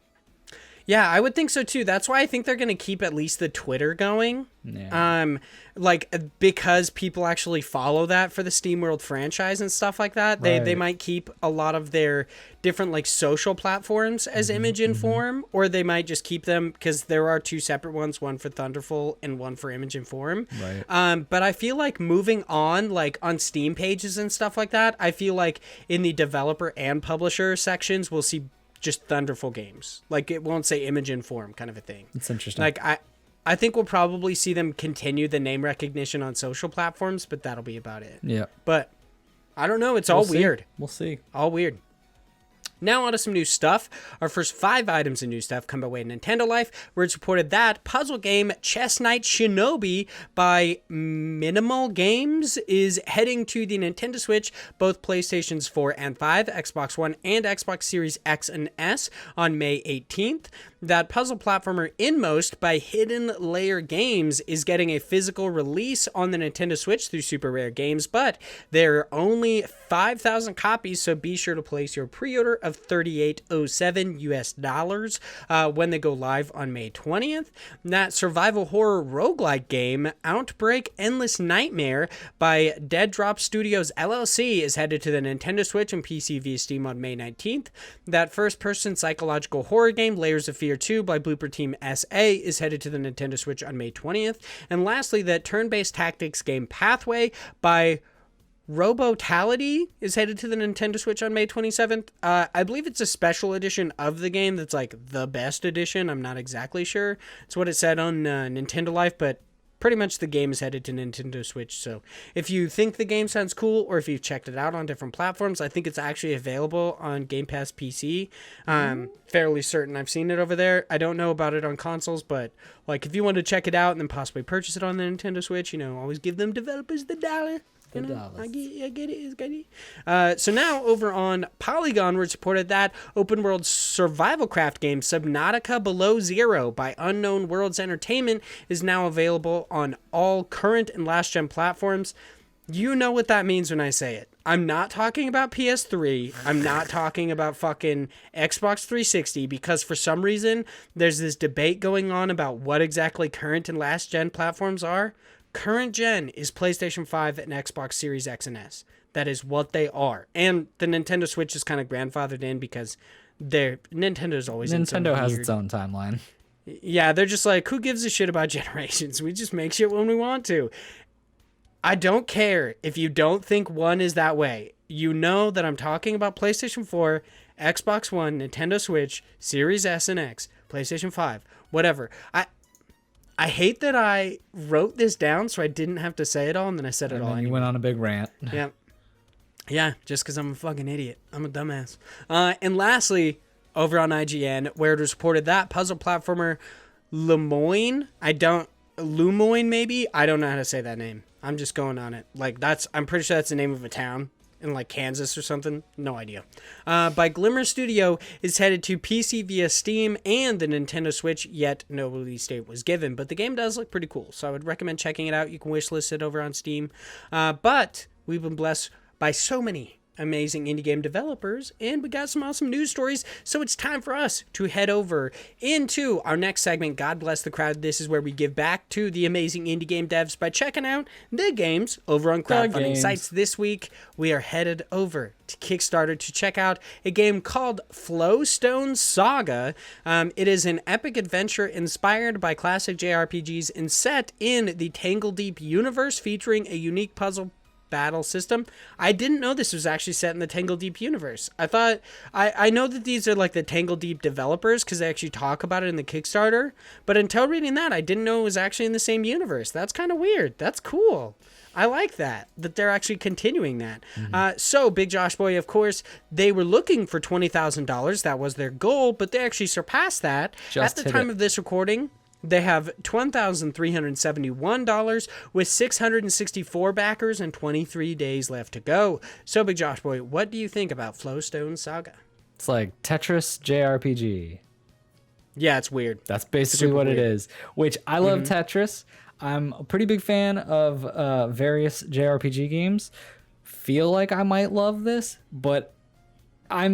Yeah, I would think so too. That's why I think they're going to keep at least the Twitter going. Yeah. Like, because people actually follow that for the SteamWorld franchise and stuff like that. They might keep a lot of their different like social platforms as Image and Form, or they might just keep them because there are two separate ones, one for Thunderful and one for Image and Form. Right. But I feel like moving on, like on Steam pages and stuff like that, I feel like in the developer and publisher sections, we'll see just Thunderful Games. Like, it won't say Image and Form kind of a thing. It's interesting. Like, I think we'll probably see them continue the name recognition on social platforms, but that'll be about it. Yeah. But I don't know. It's all weird. We'll see. All weird. Now on to some new stuff. Our first 5 items of new stuff come by way of Nintendo Life, where it's reported that puzzle game Chess Knight Shinobi by Minimal Games is heading to the Nintendo Switch, both PlayStations 4 and 5, Xbox One, and Xbox Series X and S on May 18th. That puzzle platformer Inmost by Hidden Layer Games is getting a physical release on the Nintendo Switch through Super Rare Games, but there are only 5,000 copies, so be sure to place your pre-order of $38.07 US when they go live on May 20th. That survival horror roguelike game Outbreak Endless Nightmare by Dead Drop Studios LLC is headed to the Nintendo Switch and PC via Steam on May 19th. That first-person psychological horror game Layers of Fear 2 by Blooper Team SA is headed to the Nintendo Switch on May 20th. And lastly, that turn-based tactics game Pathway by Robotality is headed to the Nintendo Switch on May 27th. I believe it's a special edition of the game that's like the best edition. I'm not exactly sure. It's what it said on Nintendo Life, but pretty much the game is headed to Nintendo Switch. So if you think the game sounds cool, or if you've checked it out on different platforms, I think it's actually available on Game Pass PC. Fairly certain I've seen it over there. I don't know about it on consoles, but like if you want to check it out and then possibly purchase it on the Nintendo Switch, always give them developers the dollar. I get it. So now over on Polygon, we're reported that open world survival craft game Subnautica Below Zero by Unknown Worlds Entertainment is now available on all current and last gen platforms. You know what that means when I say it. I'm not talking about PS3. I'm not talking about fucking Xbox 360, because for some reason there's this debate going on about what exactly current and last gen platforms are. Current gen is PlayStation 5 and Xbox Series X and S. That is what they are. And the Nintendo Switch is kind of grandfathered in because Nintendo's always Nintendo has its own timeline. Yeah, they're just like, who gives a shit about generations? We just make shit when we want to. I don't care if you don't think one is that way. You know that I'm talking about PlayStation 4, Xbox One, Nintendo Switch, Series S and X, PlayStation 5, whatever. I hate that I wrote this down so I didn't have to say it all, and then I said it all. You went on a big rant. Yeah. Yeah, just because I'm a fucking idiot. I'm a dumbass. And lastly, over on IGN, where it was reported that puzzle platformer Lemoyne, I don't Lumoin, maybe? I don't know how to say that name. I'm just going on it. Like, I'm pretty sure that's the name of a town in, like, Kansas or something. No idea. By Glimmer Studio is headed to PC via Steam and the Nintendo Switch, yet no release date was given. But the game does look pretty cool, so I would recommend checking it out. You can wishlist it over on Steam. But we've been blessed by so many amazing indie game developers, and we got some awesome news stories, so it's time for us to head over into our next segment, God Bless the Crowd. This is where we give back to the amazing indie game devs by checking out the games over on crowdfunding sites. This week we are headed over to Kickstarter to check out a game called Flowstone Saga. It is an epic adventure inspired by classic JRPGs and set in the Tangle Deep universe, featuring a unique puzzle battle system. I didn't know this was actually set in the Tangle Deep universe. I thought, I know that these are like the Tangle Deep developers because they actually talk about it in the Kickstarter, but until reading that, I didn't know it was actually in the same universe. That's kind of weird. That's cool. I like that they're actually continuing that. So Big Josh Boy, of course, they were looking for $20,000. That was their goal, but they actually surpassed that. At the time of this recording, they have $1,371 with 664 backers and 23 days left to go. So, Big Josh Boy, what do you think about Flowstone Saga? It's like Tetris JRPG. Yeah, it's weird. That's basically what it is, which I love Tetris. I'm a pretty big fan of various JRPG games. Feel like I might love this, but I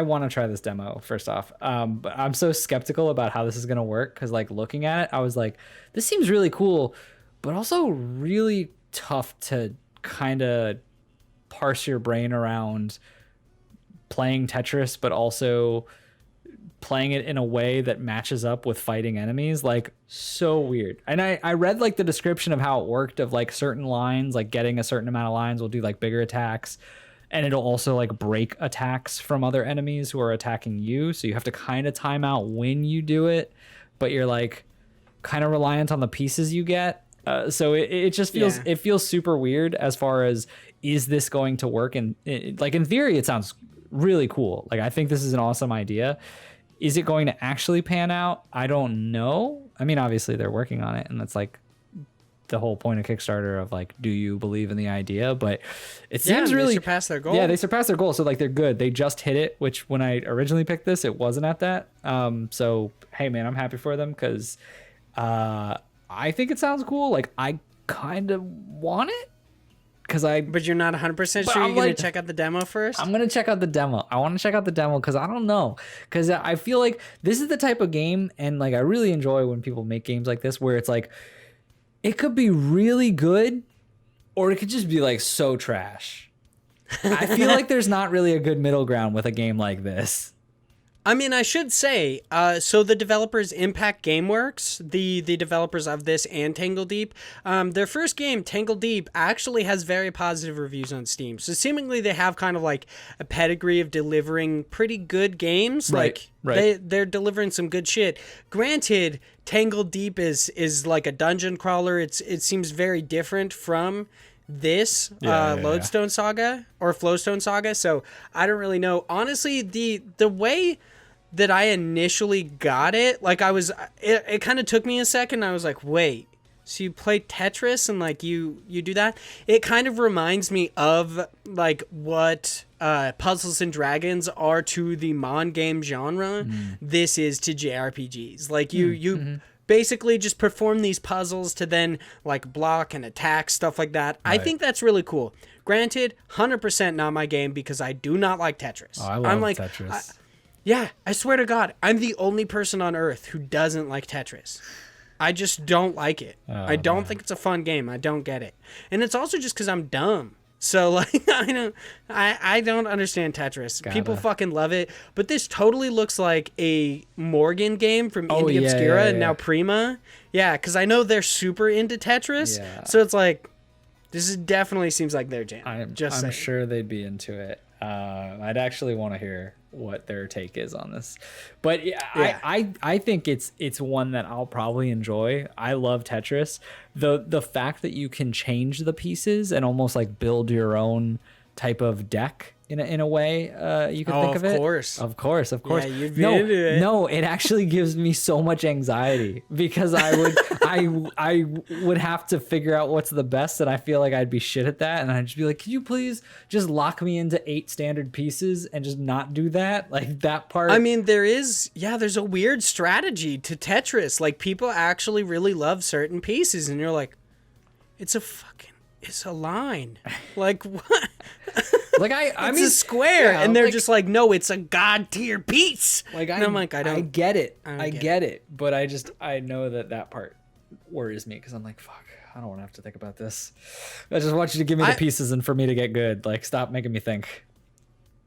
want to try this demo first off. But I'm so skeptical about how this is going to work because, like, looking at it, I was like, this seems really cool, but also really tough to kind of parse your brain around playing Tetris, but also playing it in a way that matches up with fighting enemies. Like, so weird. And I read like the description of how it worked, of like certain lines, like getting a certain amount of lines will do like bigger attacks. And it'll also like break attacks from other enemies who are attacking you. So you have to kind of time out when you do it, but you're like kind of reliant on the pieces you get. So it just feels, it feels super weird as far as, is this going to work? And like in theory, it sounds really cool. Like, I think this is an awesome idea. Is it going to actually pan out? I don't know. I mean, obviously they're working on it, and that's like the whole point of Kickstarter of like, do you believe in the idea? But it seems really, they surpassed their goal. Yeah, they surpassed their goal. So like, they're good. They just hit it, which when I originally picked this, it wasn't at that. So hey man, I'm happy for them because I think it sounds cool. Like, I kind of want it but you're not 100% sure you're going to check out the demo first? I'm going to check out the demo. I want to check out the demo because I don't know. Because I feel like this is the type of game, and like I really enjoy when people make games like this where it's like, it could be really good or it could just be like so trash. I feel like there's not really a good middle ground with a game like this. I mean, I should say, so the developers Impact Gameworks, the developers of this and Tangle Deep, their first game, Tangle Deep, actually has very positive reviews on Steam. So seemingly they have kind of like a pedigree of delivering pretty good games. Right. They're delivering some good shit. Granted, Tangle Deep is like a dungeon crawler. It seems very different from this Lodestone Saga or Flowstone Saga. So I don't really know. Honestly, the way that I initially got it, like it kind of took me a second. I was like, wait, so you play Tetris and like you do that? It kind of reminds me of like what Puzzles and Dragons are to the Mon game genre. This is to JRPGs. Like you basically just perform these puzzles to then like block and attack, stuff like that. Right. I think that's really cool. Granted, 100% not my game because I do not like Tetris. Oh, I love Tetris. I swear to God, I'm the only person on Earth who doesn't like Tetris. I just don't like it. I don't think it's a fun game. I don't get it. And it's also just because I'm dumb. So like I don't understand Tetris. People fucking love it, but this totally looks like a Morgan game from Indie Obscura and now Prima. Yeah, because I know they're super into Tetris. Yeah. So it's like, this is definitely seems like their jam. I'm sure they'd be into it. I'd actually want to hear what their take is on this, but I think it's one that I'll probably enjoy. I love Tetris. The fact that you can change the pieces and almost like build your own type of deck in a way you could think of it. Of course. Yeah, you've been into it. No, it actually gives me so much anxiety because I would have to figure out what's the best, and I feel like I'd be shit at that, and I'd just be like, can you please just lock me into 8 standard pieces and just not do that? Like that part. I mean, there's a weird strategy to Tetris. Like people actually really love certain pieces, and you're like, it's a line. Like what? Like I mean, a square, yeah, and they're just like, no, it's a god tier piece. Like I'm like, I get it, I get it, but I know that part worries me because I'm like, fuck, I don't want to have to think about this. I just want you to give me the pieces and for me to get good. Like, stop making me think.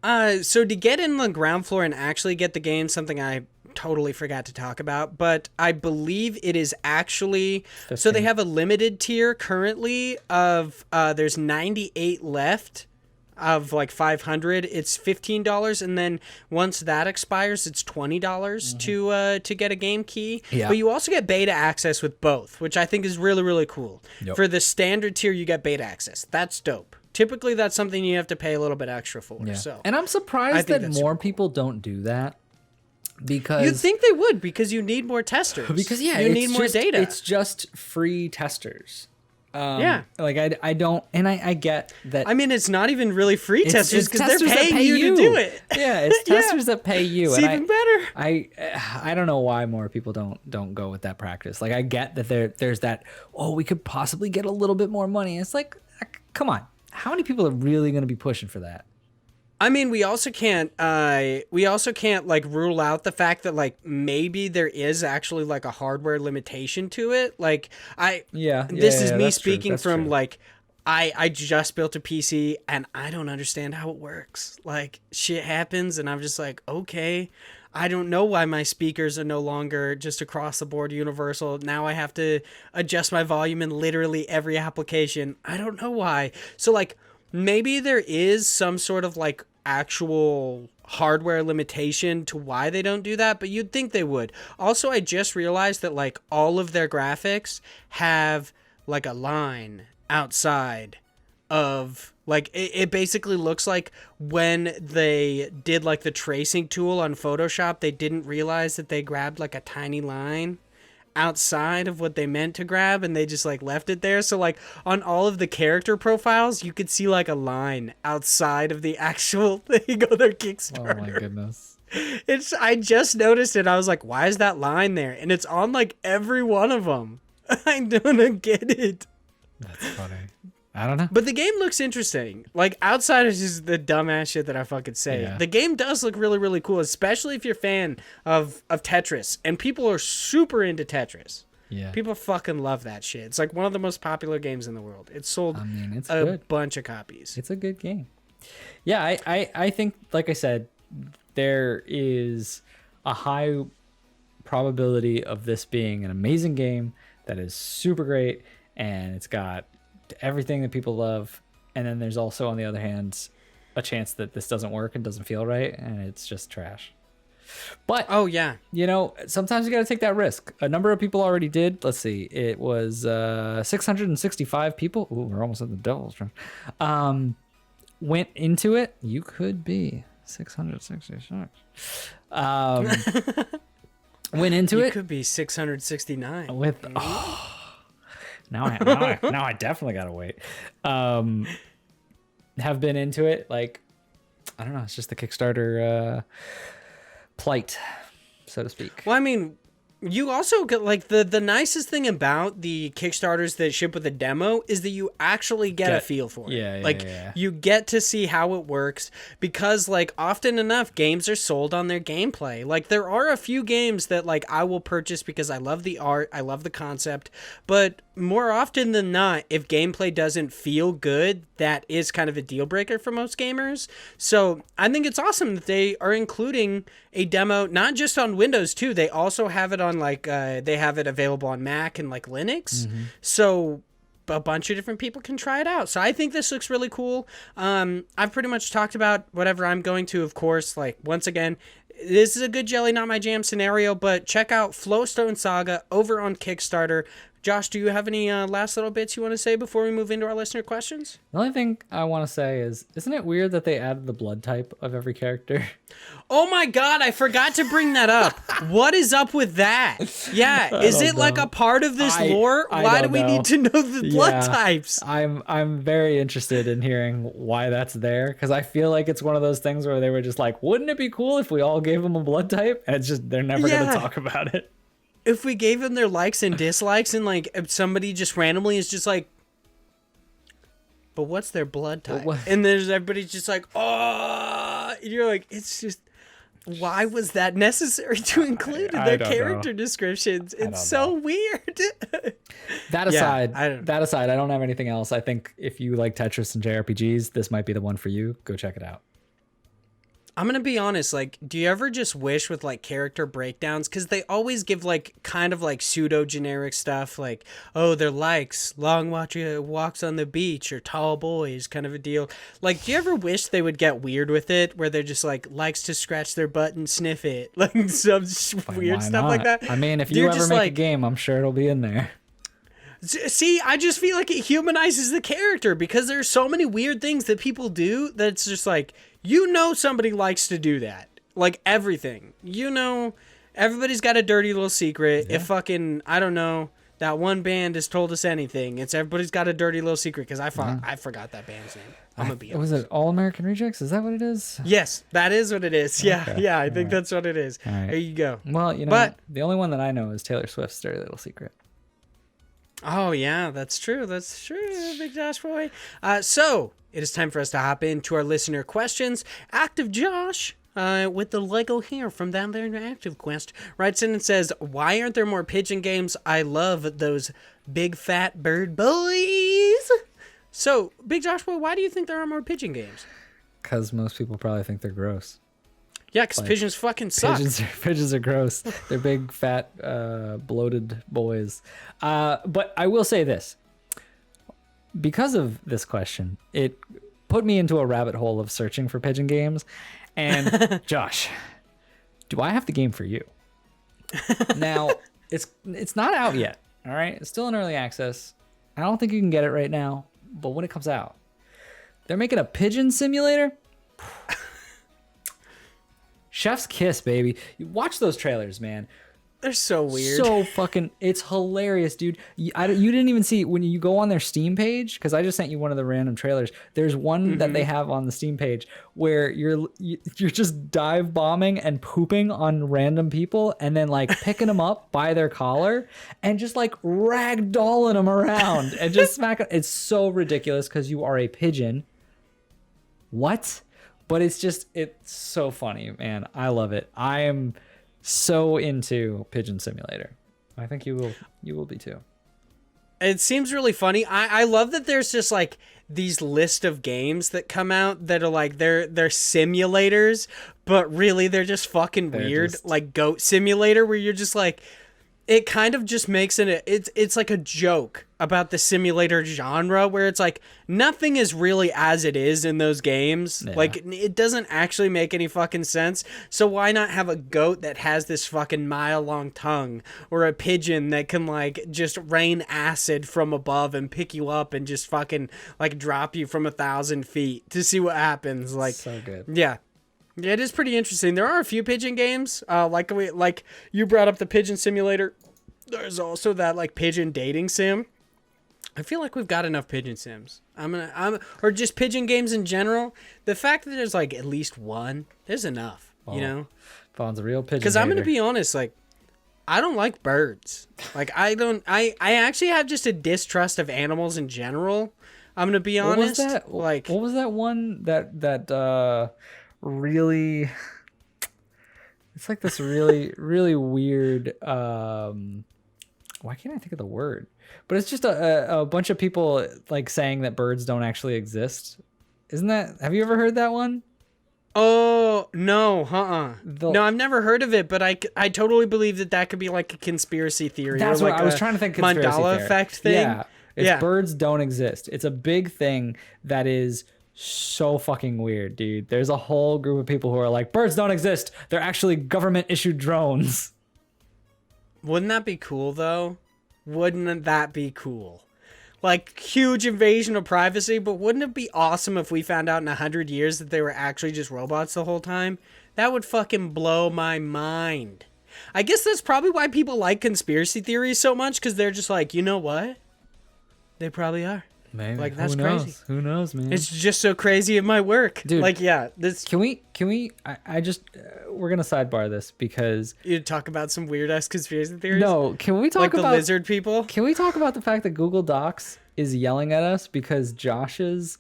So to get in the ground floor and actually get the game, something I totally forgot to talk about, but I believe it is actually 15. So they have a limited tier currently of there's 98 left of like 500. It's $15, and then once that expires, it's $20 to get a game key. Yeah. But you also get beta access with both, which I think is really, really cool. Yep. For the standard tier, you get beta access. That's dope. Typically, that's something you have to pay a little bit extra for. Yeah. So, and I'm surprised that more people don't do that. Because you'd think they would, because you need more testers. Because you need more data. It's just free testers. Like I don't, and I get that. I mean, it's not even really free testers because they're paying you to do it. Yeah, it's testers that pay you. It's even better. I don't know why more people don't go with that practice. Like I get that there's that. Oh, we could possibly get a little bit more money. It's like, come on, how many people are really going to be pushing for that? I mean, we also can't like rule out the fact that like maybe there is actually like a hardware limitation to it. Like this is me speaking from true. Like I just built a PC and I don't understand how it works. Like shit happens and I'm just like, okay, I don't know why my speakers are no longer just across the board universal. Now I have to adjust my volume in literally every application. I don't know why. So like maybe there is some sort of like actual hardware limitation to why they don't do that, but you'd think they would. Also, I just realized that like all of their graphics have like a line outside of like it basically looks like when they did like the tracing tool on Photoshop, they didn't realize that they grabbed like a tiny line outside of what they meant to grab and they just like left it there. So like on all of the character profiles you could see like a line outside of the actual thing on their Kickstarter. Oh my goodness. I just noticed it. I was like, why is that line there? And it's on like every one of them. I don't get it. That's funny. I don't know. But the game looks interesting. Like, outside of just the dumbass shit that I fucking say, the game does look really, really cool, especially if you're a fan of Tetris. And people are super into Tetris. Yeah. People fucking love that shit. It's like one of the most popular games in the world. It sold a bunch of copies. It's a good game. Yeah, I think, like I said, there is a high probability of this being an amazing game that is super great, and it's got everything that people love, and then there's also on the other hand a chance that this doesn't work and doesn't feel right and it's just trash. But you know, sometimes you got to take that risk. A number of people already did. Let's see, it was 665 people. Ooh, we're almost at the devil's drum. Went into it. You could be 666. Went into it. You could be 669 with Now I definitely gotta wait. Have been into it, like, I don't know, it's just the Kickstarter plight, so to speak. Well, I mean, you also get like the nicest thing about the Kickstarters that ship with a demo is that you actually get a feel for it. You get to see how it works, because like often enough games are sold on their gameplay. Like there are a few games that like I will purchase because I love the art, I love the concept, but more often than not, if gameplay doesn't feel good, that is kind of a deal breaker for most gamers. So I think it's awesome that they are including a demo, not just on Windows too. They also have it on like, they have it available on Mac and like Linux. Mm-hmm. So a bunch of different people can try it out. So I think this looks really cool. I've pretty much talked about whatever I'm going to, of course. Like, once again, this is a good jelly, not my jam scenario, but check out Flowstone Saga over on Kickstarter. Josh, do you have any last little bits you want to say before we move into our listener questions? The only thing I want to say is, isn't it weird that they added the blood type of every character? Oh my god, I forgot to bring that up. What is up with that? Yeah, is it like a part of this lore? Why do we need to know the blood types? I'm very interested in hearing why that's there, because I feel like it's one of those things where they were just like, wouldn't it be cool if we all gave them a blood type? And it's just, they're never going to talk about it. If we gave them their likes and dislikes, and like if somebody just randomly is just like, but what's their blood type? And there's everybody's just like, oh, and you're like, it's just, why was that necessary to include in their character descriptions? It's so weird. That aside, I don't have anything else. I think if you like Tetris and JRPGs, this might be the one for you. Go check it out. I'm going to be honest, like, do you ever just wish with, like, character breakdowns? Because they always give, like, kind of, like, pseudo-generic stuff, like, oh, their likes, long walks on the beach, or tall boys, kind of a deal. Like, do you ever wish they would get weird with it, where they're just, like, likes to scratch their butt and sniff it? Like, some weird stuff like that? I mean, if you ever make a game, I'm sure it'll be in there. See, I just feel like it humanizes the character, because there's so many weird things that people do that it's just like, you know, somebody likes to do that. Like everything. You know, everybody's got a dirty little secret. Yeah. If fucking, I don't know, that one band has told us anything, it's everybody's got a dirty little secret, because I forgot that band's name. I'm going to be honest. Was it All American Rejects? Is that what it is? Yes, that is what it is. Yeah, okay. Yeah, I think that's what it is. Right. There you go. Well, you know, the only one that I know is Taylor Swift's Dirty Little Secret. Oh, yeah, that's true. That's true, Big Josh boy. So, it is time for us to hop into our listener questions. Active Josh, with the Lego here from down there in Active Quest, writes in and says, why aren't there more pigeon games? I love those big fat bird boys. So, Big Josh boy, why do you think there are more pigeon games? Because most people probably think they're gross. Yeah, because pigeons fucking suck. Pigeons are gross. They're big, fat, bloated boys. But I will say this. Because of this question, it put me into a rabbit hole of searching for pigeon games. And Josh, do I have the game for you? Now, it's not out yet. All right? It's still in early access. I don't think you can get it right now. But when it comes out, they're making a pigeon simulator. Chef's kiss, baby. You watch those trailers, man. They're so weird. So fucking, it's hilarious, dude. You didn't even see, when you go on their Steam page, because I just sent you one of the random trailers. There's one that they have on the Steam page where you're just dive bombing and pooping on random people, and then like picking them up by their collar and just like ragdolling them around and just smack them. It's so ridiculous because you are a pigeon. What? But it's so funny, man. I love it. I am so into Pigeon Simulator. I think you will be too. It seems really funny. I love that there's just like these list of games that come out that are like they're simulators, but really they're just fucking weird. Like Goat Simulator, where you're just like, it kind of just makes it's like a joke about the simulator genre, where it's like nothing is really as it is in those games. Yeah. Like it doesn't actually make any fucking sense. So why not have a goat that has this fucking mile-long tongue, or a pigeon that can like just rain acid from above and pick you up and just fucking like drop you from 1,000 feet to see what happens. Like, so good. Yeah. Yeah, it is pretty interesting. There are a few pigeon games, like you brought up the Pigeon Simulator. There's also that like pigeon dating sim. I feel like we've got enough pigeon sims. Or just pigeon games in general. The fact that there's like at least one, there's enough. You know, Vaughn's a real pigeon. Because I'm gonna be honest, like I don't like birds. Like I actually have just a distrust of animals in general. I'm gonna be honest. What was that? Like, what was that one that really, it's like this really weird, why can't I think of the word, but it's just a bunch of people like saying that birds don't actually exist. Have you ever heard that one? Oh no, no, I've never heard of it, but I totally believe that could be like a conspiracy theory. That's what I was trying to think. Mandela effect thing. Yeah, birds don't exist. It's a big thing that is so fucking weird, dude. There's a whole group of people who are like, birds don't exist. They're actually government issued drones. Wouldn't that be cool though? Wouldn't that be cool? Like, huge invasion of privacy, but wouldn't it be awesome if we found out in 100 years that they were actually just robots the whole time? That would fucking blow my mind. I guess that's probably why people like conspiracy theories so much, because they're just like, you know what? They probably are. Maybe. Like, that's crazy. Who knows, man? It's just so crazy it might work. Dude, like, yeah. This. Can we, I just, we're going to sidebar this because. You talk about some weird ass conspiracy theories? No, can we talk about. Like the lizard people? Can we talk about the fact that Google Docs is yelling at us because Josh's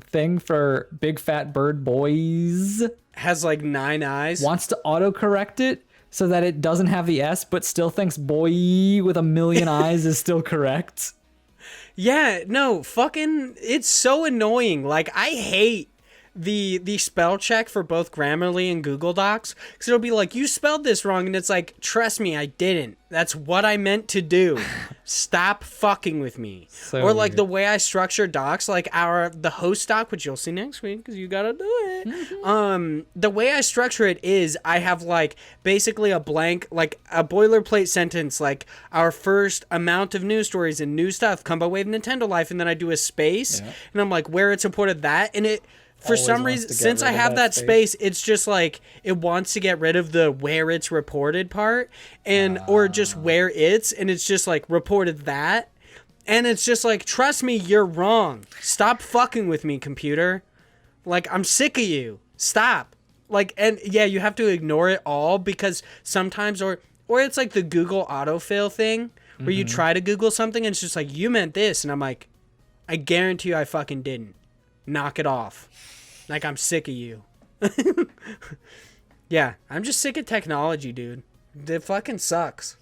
thing for big fat bird boys has like 9 eyes? Wants to autocorrect it so that it doesn't have the S, but still thinks boy with a million eyes is still correct. Yeah, no, fucking, it's so annoying. Like, I hate the spell check for both Grammarly and Google Docs, because it'll be like, you spelled this wrong, and it's like, trust me, I didn't. That's what I meant to do. Stop fucking with me. So or like weird. The way I structure docs, like the host doc, which you'll see next week because you gotta do it. The way I structure it is I have like basically a blank, like a boilerplate sentence, like our first amount of news stories and new stuff come by way of Nintendo Life, and then I do a space, and I'm like, where it supported that, and it. For some reason, since I have that space, it's just like it wants to get rid of the where it's reported part, and or just where it's, and it's just like reported that, and it's just like, trust me, you're wrong. Stop fucking with me, computer. Like, I'm sick of you. Stop. Like, and yeah, you have to ignore it all because sometimes, or it's like the Google autofill thing where you try to Google something and it's just like, you meant this, and I'm like, I guarantee you I fucking didn't. Knock it off. Like, I'm sick of you. Yeah, I'm just sick of technology, dude. It fucking sucks.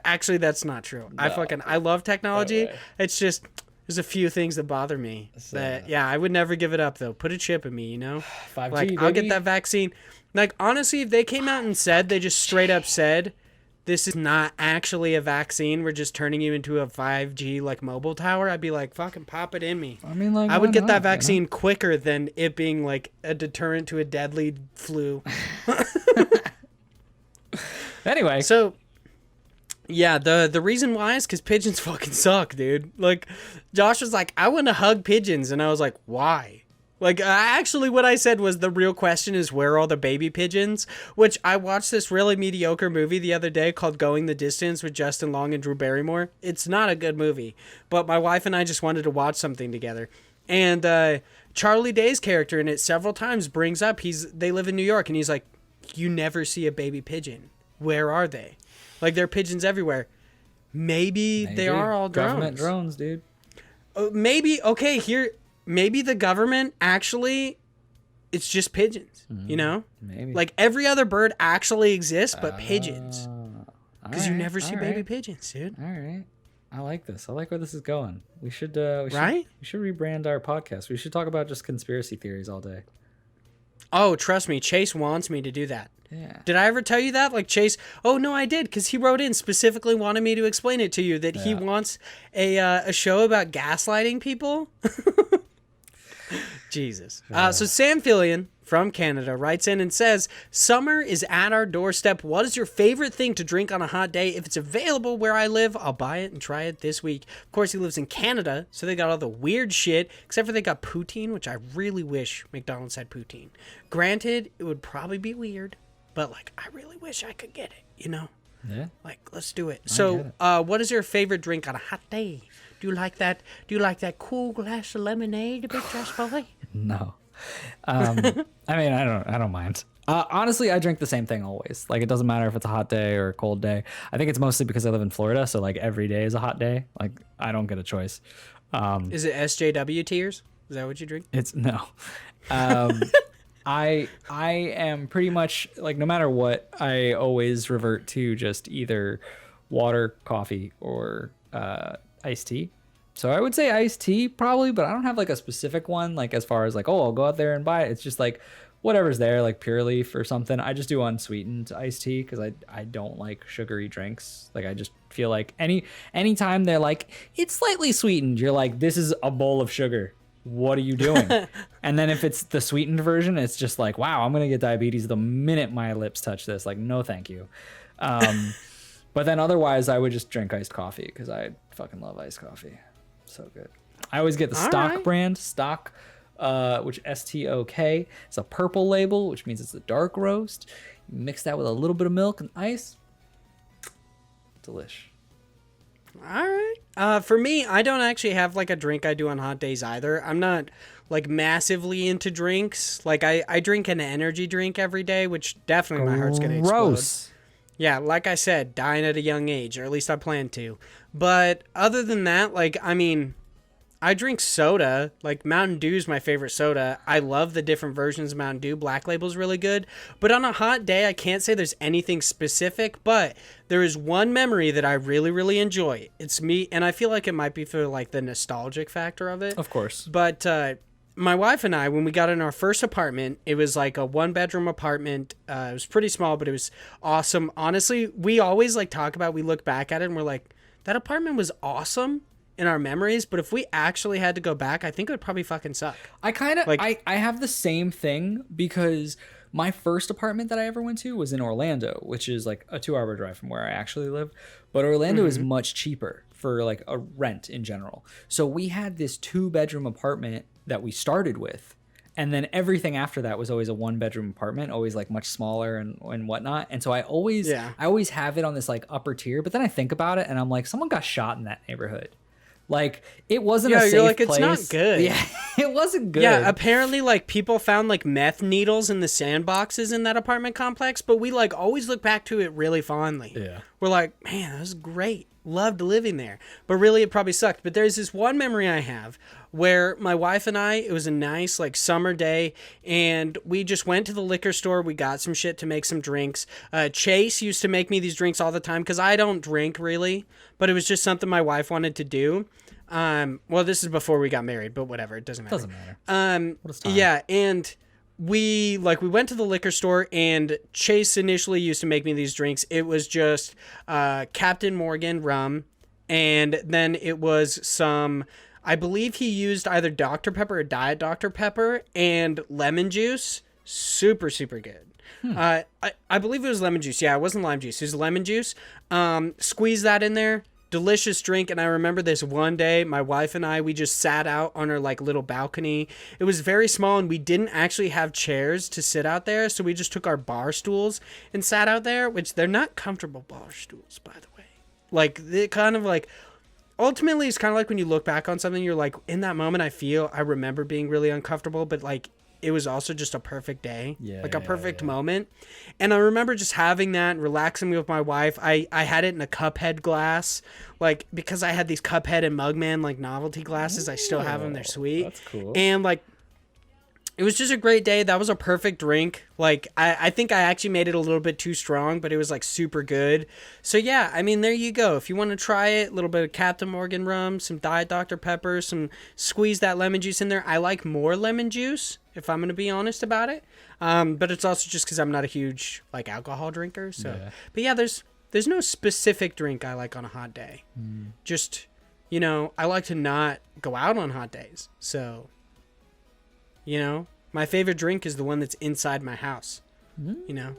Actually, that's not true. No. I love technology. No, it's just, there's a few things that bother me. That, yeah, I would never give it up, though. Put a chip in me, you know? 5G, like, baby. I'll get that vaccine. Like, honestly, if they came out and said, they just straight up said, this is not actually a vaccine, we're just turning you into a 5G like mobile tower, I'd be like, fucking pop it in me. I mean, like, I would get that vaccine quicker than it being like a deterrent to a deadly flu. Anyway, so yeah, the reason why is because pigeons fucking suck, dude. Like, Josh was like, I want to hug pigeons, and I was like, why? Like, actually what I said was the real question is, where are all the baby pigeons? Which I watched this really mediocre movie the other day called Going the Distance with Justin Long and Drew Barrymore. It's not a good movie, but my wife and I just wanted to watch something together. And Charlie Day's character in it several times brings up, they live in New York, and he's like, you never see a baby pigeon. Where are they? Like, there are pigeons everywhere. Maybe they are all drones. Government drones, dude. Maybe, okay, here... Maybe the government actually, it's just pigeons, you know? Maybe. Like, every other bird actually exists, but pigeons. Because you never see baby pigeons, dude. All right. I like this. I like where this is going. We should rebrand our podcast. We should talk about just conspiracy theories all day. Oh, trust me. Chase wants me to do that. Yeah. Did I ever tell you that? Like, Chase, oh, no, I did, because he wrote in specifically wanted me to explain it to you, that he wants a show about gaslighting people. Jesus. So Sam Fillion from Canada writes in and says, summer is at our doorstep. What is your favorite thing to drink on a hot day? If it's available where I live, I'll buy it and try it this week. Of course, he lives in Canada, so they got all the weird shit, except for they got poutine, which I really wish McDonald's had poutine. Granted, it would probably be weird, but like, I really wish I could get it, you know? Yeah. Like, let's do it. So, what is your favorite drink on a hot day? Do you like that? Do you like that cool glass of lemonade, Big Trash Boy? No. I mean, I don't mind. Honestly, I drink the same thing always. Like, it doesn't matter if it's a hot day or a cold day. I think it's mostly because I live in Florida, so like every day is a hot day. Like, I don't get a choice. Is it SJW tears? Is that what you drink? It's no. I am pretty much like, no matter what, I always revert to just either water, coffee, or iced tea. So I would say iced tea probably, but I don't have like a specific one, like as far as like, oh, I'll go out there and buy it. It's just like whatever's there, like Pure Leaf or something. I just do unsweetened iced tea because I don't like sugary drinks. Like, I just feel like anytime they're like, it's slightly sweetened, you're like, this is a bowl of sugar. What are you doing? And then if it's the sweetened version, it's just like, wow, I'm gonna get diabetes the minute my lips touch this. Like, no thank you. But But then otherwise, I would just drink iced coffee because I fucking love iced coffee. So good. I always get the stock brand, stock, which STOK. It's a purple label, which means it's a dark roast. You mix that with a little bit of milk and ice. Delish. All right. For me, I don't actually have like a drink I do on hot days either. I'm not like massively into drinks. Like I drink an energy drink every day, which definitely my heart's gonna explode. Yeah, like I said, dying at a young age, or at least I plan to. But other than that, like, I mean, I drink soda. Like, Mountain Dew's my favorite soda. I love the different versions of Mountain Dew. Black Label's really good. But on a hot day, I can't say there's anything specific, but there is one memory that I really, really enjoy. It's me, and I feel like it might be for, like, the nostalgic factor of it. Of course. But my wife and I, when we got in our first apartment, it was like a one-bedroom apartment. It was pretty small, but it was awesome. Honestly, we always, like, talk about, we look back at it, and we're like, that apartment was awesome in our memories, but if we actually had to go back, I think it would probably fucking suck. I kind of like, I have the same thing because my first apartment that I ever went to was in Orlando, which is like a 2-hour drive from where I actually live. But Orlando is much cheaper for like a rent in general. So we had this 2-bedroom apartment that we started with, and then everything after that was always a 1-bedroom apartment, always like much smaller and whatnot. And so I always have it on this like upper tier, but then I think about it and I'm like, someone got shot in that neighborhood. Like, it wasn't a safe you're like, place. It's not good. Yeah, it wasn't good. Yeah, apparently, like, people found, like, meth needles in the sandboxes in that apartment complex, but we, like, always look back to it really fondly. Yeah. We're like, man, that was great. Loved living there. But really, it probably sucked. But there's this one memory I have where my wife and I, it was a nice, like, summer day, and we just went to the liquor store. We got some shit to make some drinks. Chase used to make me these drinks all the time because I don't drink, really, but it was just something my wife wanted to do. Well, this is before we got married, but whatever, it doesn't matter. Yeah, and we went to the liquor store, and Chase initially used to make me these drinks. It was just Captain Morgan rum, and then it was some, I believe he used either Dr. Pepper or Diet Dr. Pepper and lemon juice. Super, super good. I believe it was lemon juice. Yeah, it wasn't lime juice. It was lemon juice. Squeeze that in there. Delicious drink. And I remember this one day, my wife and I, we just sat out on our like little balcony. It was very small, and we didn't actually have chairs to sit out there, so we just took our bar stools and sat out there, which they're not comfortable bar stools, by the way. Like, they kind of like, ultimately it's kind of like when you look back on something, you're like, in that moment I remember being really uncomfortable, but like, it was also just a perfect day, like a perfect moment. And I remember just having that and relaxing with my wife. I had it in a Cuphead glass, like, because I had these Cuphead and Mugman like novelty glasses. I still have them. They're sweet. That's cool. And like, it was just a great day. That was a perfect drink. Like, I think I actually made it a little bit too strong, but it was like super good. So yeah, I mean, there you go. If you want to try it, a little bit of Captain Morgan rum, some Diet Dr. Pepper, squeeze that lemon juice in there. I like more lemon juice, if I'm going to be honest about it. But it's also just because I'm not a huge like alcohol drinker. So, But yeah, there's no specific drink I like on a hot day. Just, you know, I like to not go out on hot days. So, you know, my favorite drink is the one that's inside my house, you know.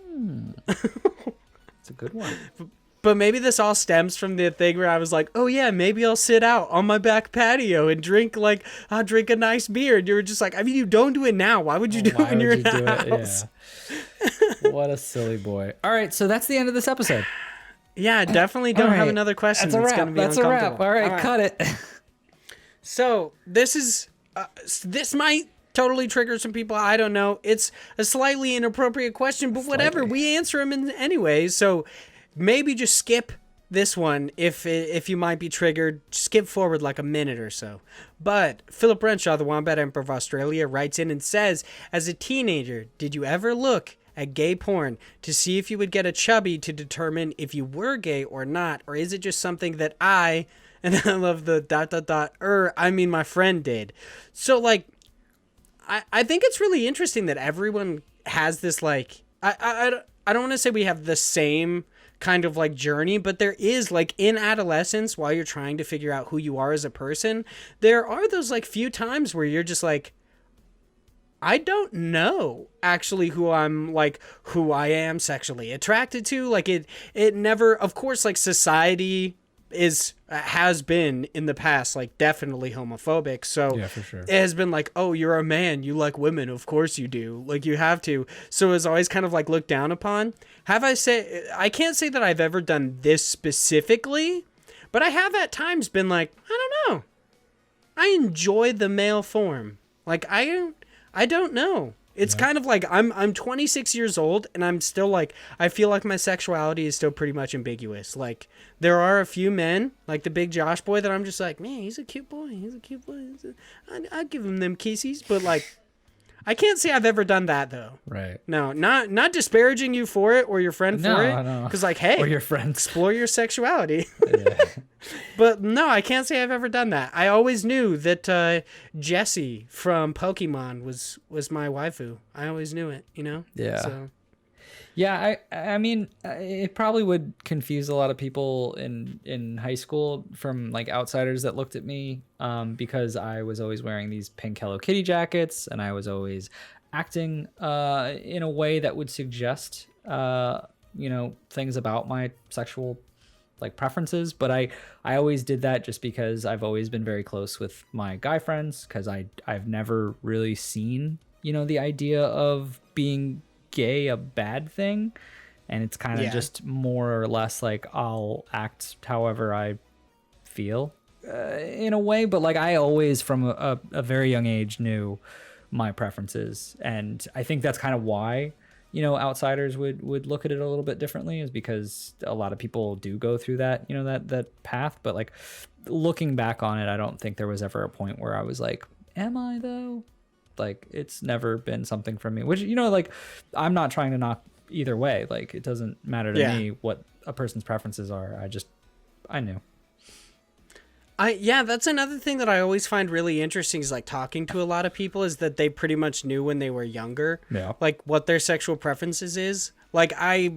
It's a good one. But maybe this all stems from the thing where I was like, oh yeah, maybe I'll sit out on my back patio and drink a nice beer. And you were just like, I mean, you don't do it now. Why would you do it when you're in the house? Yeah. What a silly boy. All right, so that's the end of this episode. Yeah, definitely don't have another question. That's a wrap. That's a wrap. All right, cut it. So this might totally trigger some people. I don't know. It's a slightly inappropriate question, but whatever. We answer them anyways. So maybe just skip this one if you might be triggered. Skip forward like a minute or so. But Philip Renshaw, the Wombat Emperor of Australia, writes in and says, as a teenager, did you ever look at gay porn to see if you would get a chubby to determine if you were gay or not? Or is it just something that and I love the ... I mean, my friend did. So, like, I think it's really interesting that everyone has this, like, I don't want to say we have the same kind of, like, journey, but there is, like, in adolescence, while you're trying to figure out who you are as a person, there are those, like, few times where you're just like, I don't know actually who I am sexually attracted to. Like it never, of course, like society has been in the past, like definitely homophobic. So yeah, for sure. It has been like, oh, you're a man, you like women. Of course you do. Like you have to. So it's always kind of like looked down upon. I can't say that I've ever done this specifically, but I have at times been like, I don't know. I enjoy the male form. Like I don't know. It's kind of like I'm 26 years old and I'm still like, I feel like my sexuality is still pretty much ambiguous. Like there are a few men, like the big Josh boy, that I'm just like, man, he's a cute boy. I'd give him them kisses, but like, I can't say I've ever done that though. Right. No, not disparaging you for it or your friend for it. No. Because like, hey, or your friends, explore your sexuality. Yeah. But no, I can't say I've ever done that. I always knew that Jessie from Pokemon was my waifu. I always knew it, you know? Yeah. So. Yeah, I mean, it probably would confuse a lot of people in high school from like outsiders that looked at me, because I was always wearing these pink Hello Kitty jackets and I was always acting in a way that would suggest things about my sexual like preferences. But I always did that just because I've always been very close with my guy friends, because I've never really seen the idea of being gay a bad thing, and it's kind of just more or less like I'll act however I feel in a way. But like I always from a very young age knew my preferences, and I think that's kind of why outsiders would look at it a little bit differently, is because a lot of people do go through that that path. But like looking back on it, I don't think there was ever a point where I was like, am I though? Like it's never been something for me, which like I'm not trying to knock either way. Like it doesn't matter to me what a person's preferences are. I knew. That's another thing that I always find really interesting is like talking to a lot of people is that they pretty much knew when they were younger, like what their sexual preferences is. Like I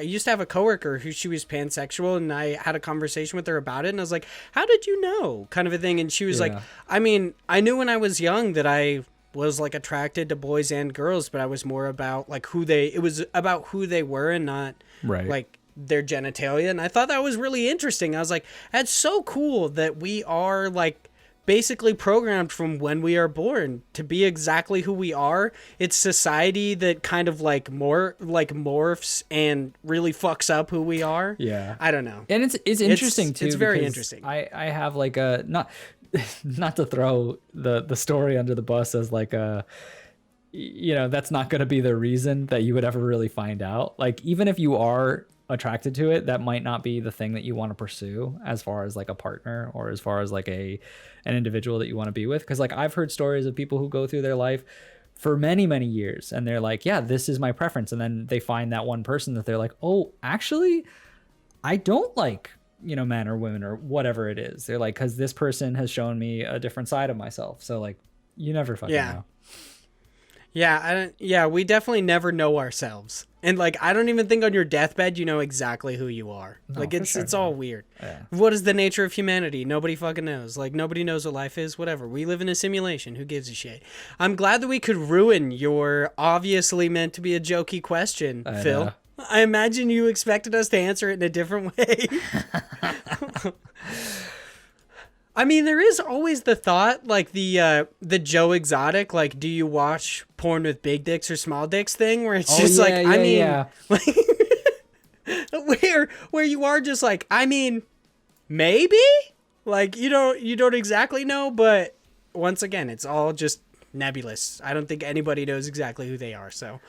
used to have a coworker who she was pansexual, and I had a conversation with her about it, and I was like, how did you know, kind of a thing? And she was like, I mean, I knew when I was young that I was like attracted to boys and girls, but I was more about like it was about who they were and not like their genitalia. And I thought that was really interesting. I was like, that's so cool that we are like basically programmed from when we are born to be exactly who we are. It's society that kind of like morphs and really fucks up who we are. Yeah. I don't know. And it's interesting too. It's very interesting. I have like a not to throw the story under the bus as like a that's not going to be the reason that you would ever really find out. Like even if you are attracted to it, that might not be the thing that you want to pursue as far as like a partner or as far as like an individual that you want to be with. Because like I've heard stories of people who go through their life for many years and they're like, yeah, this is my preference, and then they find that one person that they're like, oh, actually I don't like men or women or whatever it is. They're like, because this person has shown me a different side of myself. So like you never fucking know. We definitely never know ourselves. And like I don't even think on your deathbed you know exactly who you are. No, like it's all weird. Yeah. What is the nature of humanity? Nobody fucking knows. Like nobody knows what life is. Whatever. We live in a simulation. Who gives a shit? I'm glad that we could ruin your obviously meant to be a jokey question, Phil. I imagine you expected us to answer it in a different way. I mean, there is always the thought, like the Joe Exotic, like, do you watch porn with big dicks or small dicks thing, where it's just like, where you are just like, I mean, maybe, like you don't exactly know, but once again, it's all just nebulous. I don't think anybody knows exactly who they are, so.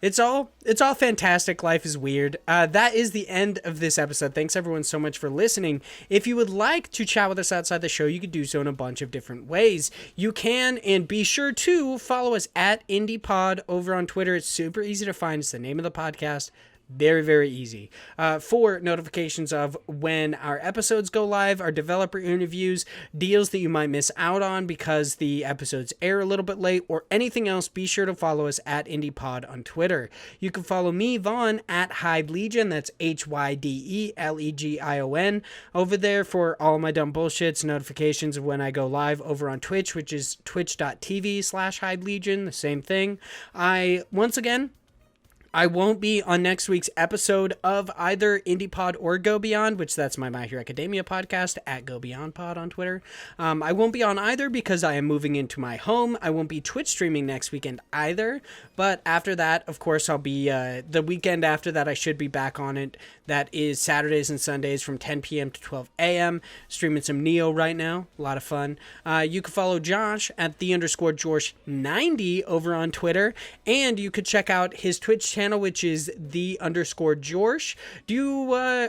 It's all fantastic. Life is weird. That is the end of this episode. Thanks everyone so much for listening. If you would like to chat with us outside the show, you could do so in a bunch of different ways. You can, and be sure to follow us at IndiePod over on Twitter. It's super easy to find. It's the name of the podcast. Very, very easy. For notifications of when our episodes go live, our developer interviews, deals that you might miss out on because the episodes air a little bit late, or anything else, be sure to follow us at IndiePod on Twitter. You can follow me, Vaughn, at Hyde Legion. That's HYDELEGION. Over there for all my dumb bullshits, notifications of when I go live over on Twitch, which is twitch.tv/Hyde Legion. The same thing. I won't be on next week's episode of either IndiePod or Go Beyond, which that's my Hero Academia podcast, at Go Beyond Pod on Twitter. I won't be on either because I am moving into my home. I won't be Twitch streaming next weekend either. But after that, of course, I'll be the weekend after that, I should be back on it. That is Saturdays and Sundays from 10 p.m. to 12 a.m. Streaming some Neo right now. A lot of fun. You can follow Josh at _George90 over on Twitter. And you could check out his Twitch channel, which is _George.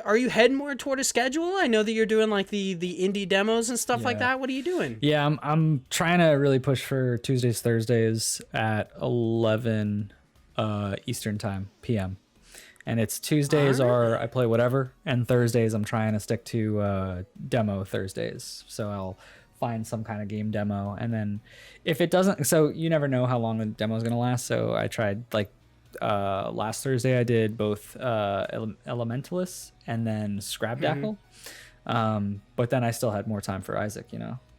Are you heading more toward a schedule? I know that you're doing like the indie demos and stuff like that. What are you doing? Yeah, I'm trying to really push for Tuesdays, Thursdays at 11 Eastern time PM. And it's Tuesdays are I play whatever, and Thursdays I'm trying to stick to demo Thursdays. So I'll find some kind of game demo, and then if it doesn't, so you never know how long the demo is going to last. So I tried like last Thursday I did both Elementalists and then Scrabdackle. But then I still had more time for Isaac,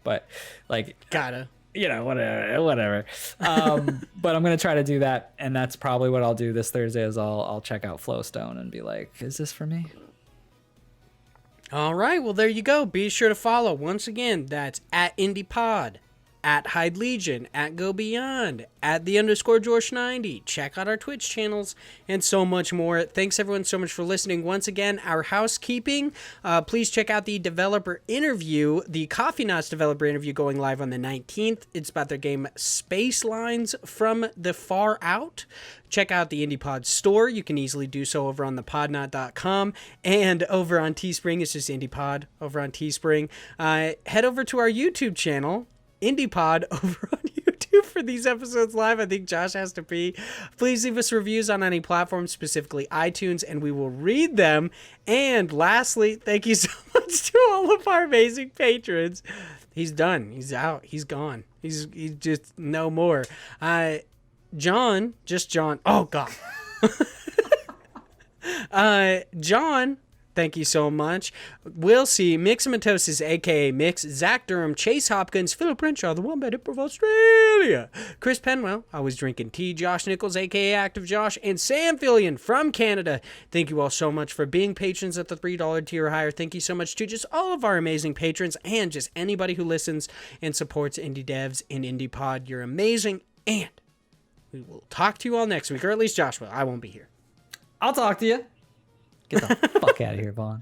but like whatever. But I'm gonna try to do that, and that's probably what I'll do this Thursday. Is I'll check out Flowstone and be like, is this for me? All right, well there you go. Be sure to follow once again. That's at IndiePod, at Hyde Legion, at Go Beyond, at the _George90. Check out our Twitch channels and so much more. Thanks everyone so much for listening. Once again, our housekeeping, please check out the developer interview, the Coffee Knots developer interview going live on the 19th. It's about their game Space Lines from the Far Out. Check out the IndiePod store. You can easily do so over on thepodnot.com, and over on Teespring, it's just IndiePod over on Teespring. Head over to our YouTube channel, IndiePod, over on YouTube for these episodes live. I think Josh has to pee. Please leave us reviews on any platform, specifically iTunes, and we will read them. And lastly, thank you so much to all of our amazing patrons. He's done. He's out. He's gone. He's just no more. John. Oh, God. John. Thank you so much. We'll see Mixamatosis, a.k.a. Mix, Zach Durham, Chase Hopkins, Philip Renshaw, the Wombat Hippo of Australia, Chris Penwell, I was drinking tea, Josh Nichols, a.k.a. Active Josh, and Sam Fillion from Canada. Thank you all so much for being patrons at the $3 tier or higher. Thank you so much to just all of our amazing patrons and just anybody who listens and supports indie devs and IndiePod. You're amazing, and we will talk to you all next week, or at least Josh will. I won't be here. I'll talk to you. Get the fuck out of here, Vaughn.